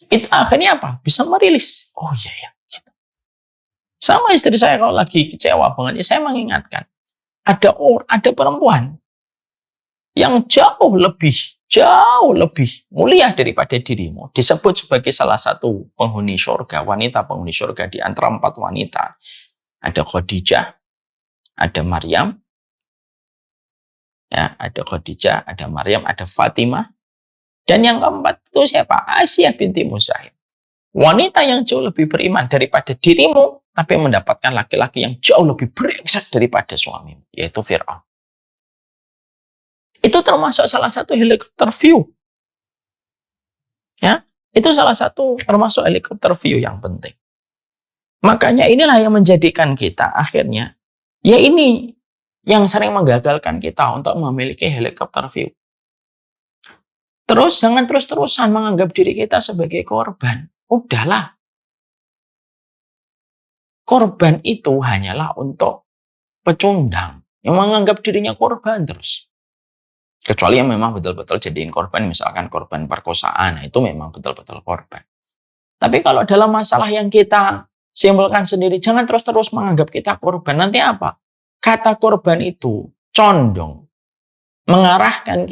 Itu akhirnya apa? Bisa merilis. Oh iya ya. Gitu. Sama istri saya kalau lagi kecewa banget, ya saya mengingatkan. Ada perempuan yang jauh lebih mulia daripada dirimu, disebut sebagai salah satu penghuni surga, wanita penghuni surga di antara 4 wanita. Ada Khadijah, ada Maryam, ya, ada Khadijah, ada Maryam, ada Fatimah, dan yang keempat itu siapa? Aisyah binti Muzaim. Wanita yang jauh lebih beriman daripada dirimu, tapi mendapatkan laki-laki yang jauh lebih brengsek daripada suamimu, yaitu Fir'aun. Itu termasuk salah satu helikopter view. Ya, itu salah satu termasuk helikopter view yang penting. Makanya inilah yang menjadikan kita akhirnya, ya ini yang sering menggagalkan kita untuk memiliki helikopter view. Terus jangan terus-terusan menganggap diri kita sebagai korban. Udahlah. Korban itu hanyalah untuk pecundang yang menganggap dirinya korban terus. Kecuali yang memang betul-betul jadiin korban, misalkan korban perkosaan, itu memang betul-betul korban. Tapi kalau dalam masalah yang kita simpulkan sendiri, jangan terus-terus menganggap kita korban. Nanti apa? Kata korban itu condong mengarahkan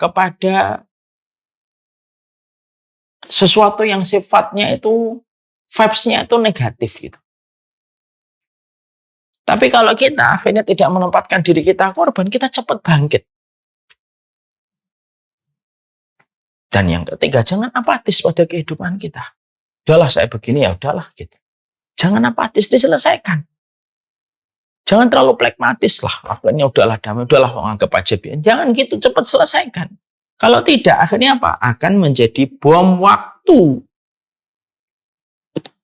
kepada sesuatu yang sifatnya itu, vibes-nya itu negatif gitu. Tapi kalau kita akhirnya tidak menempatkan diri kita korban, kita cepat bangkit. Dan yang ketiga, jangan apatis pada kehidupan kita. Udahlah saya begini, ya udahlah gitu. Jangan apatis, diselesaikan. Jangan terlalu pragmatis lah. Akhirnya udahlah damai, udahlah menganggap aja biar. Jangan gitu, cepat selesaikan. Kalau tidak, akhirnya apa? Akan menjadi bom waktu.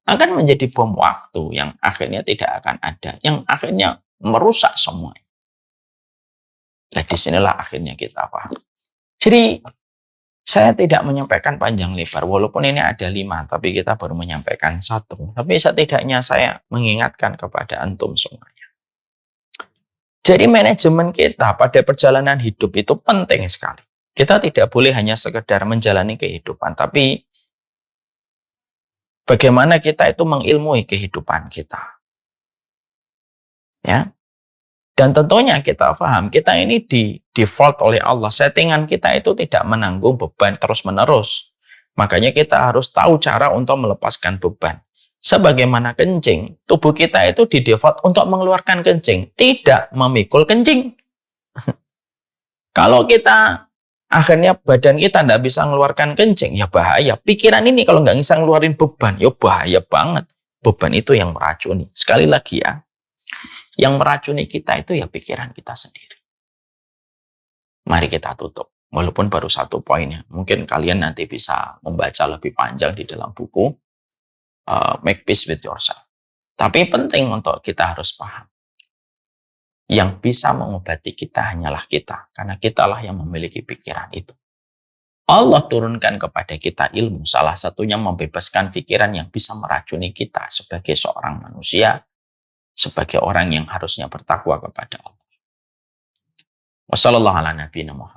Akan menjadi bom waktu yang akhirnya tidak akan ada, yang akhirnya merusak semua. Nah, disinilah akhirnya kita paham. Jadi, saya tidak menyampaikan panjang lebar, walaupun ini ada 5, tapi kita baru menyampaikan 1. Tapi setidaknya saya mengingatkan kepada antum semuanya. Jadi, manajemen kita pada perjalanan hidup itu penting sekali. Kita tidak boleh hanya sekedar menjalani kehidupan, tapi bagaimana kita itu mengilmui kehidupan kita. Ya. Dan tentunya kita paham, kita ini di default oleh Allah. Settingan kita itu tidak menanggung beban terus-menerus. Makanya kita harus tahu cara untuk melepaskan beban. Sebagaimana kencing, tubuh kita itu di-default untuk mengeluarkan kencing, tidak memikul kencing. Kalau kita akhirnya badan kita tidak bisa mengeluarkan kencing, ya bahaya. Pikiran ini kalau nggak bisa ngeluarin beban, ya bahaya banget. Beban itu yang meracuni. Sekali lagi ya, yang meracuni kita itu ya pikiran kita sendiri. Mari kita tutup. Walaupun baru 1 poin ya. Mungkin kalian nanti bisa membaca lebih panjang di dalam buku Make Peace with Yourself. Tapi penting untuk kita harus paham. Yang bisa mengobati kita hanyalah kita. Karena kitalah yang memiliki pikiran itu. Allah turunkan kepada kita ilmu. Salah satunya membebaskan pikiran yang bisa meracuni kita sebagai seorang manusia. Sebagai orang yang harusnya bertakwa kepada Allah. Wassalamualaikum.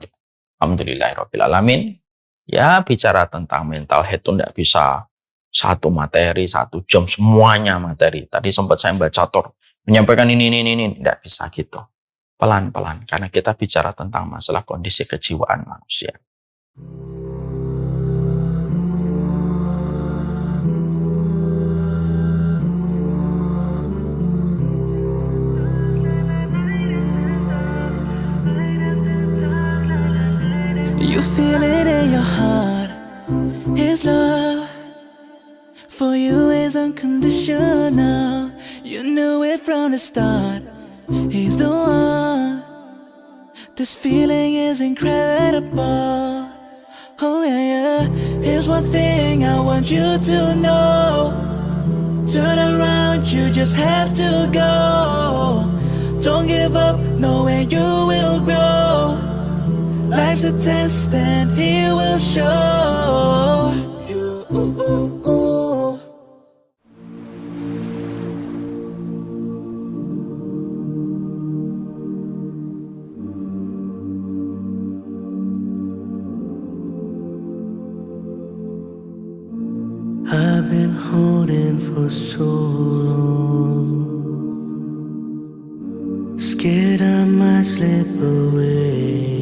Alhamdulillahirrahmanirrahim. Ya, bicara tentang mental health itu tidak bisa 1 materi, 1 jam, semuanya materi. Tadi sempat saya baca menyampaikan ini, tidak bisa gitu. Pelan-pelan, karena kita bicara tentang masalah kondisi kejiwaan manusia. You feel it in your heart, His love for you is unconditional. You knew it from the start, He's the one. This feeling is incredible. Oh yeah, yeah. Here's one thing I want you to know. Turn around, you just have to go. Don't give up, knowing you will grow. Life's a test and He will show you. I've been holding for so long, scared I might slip away.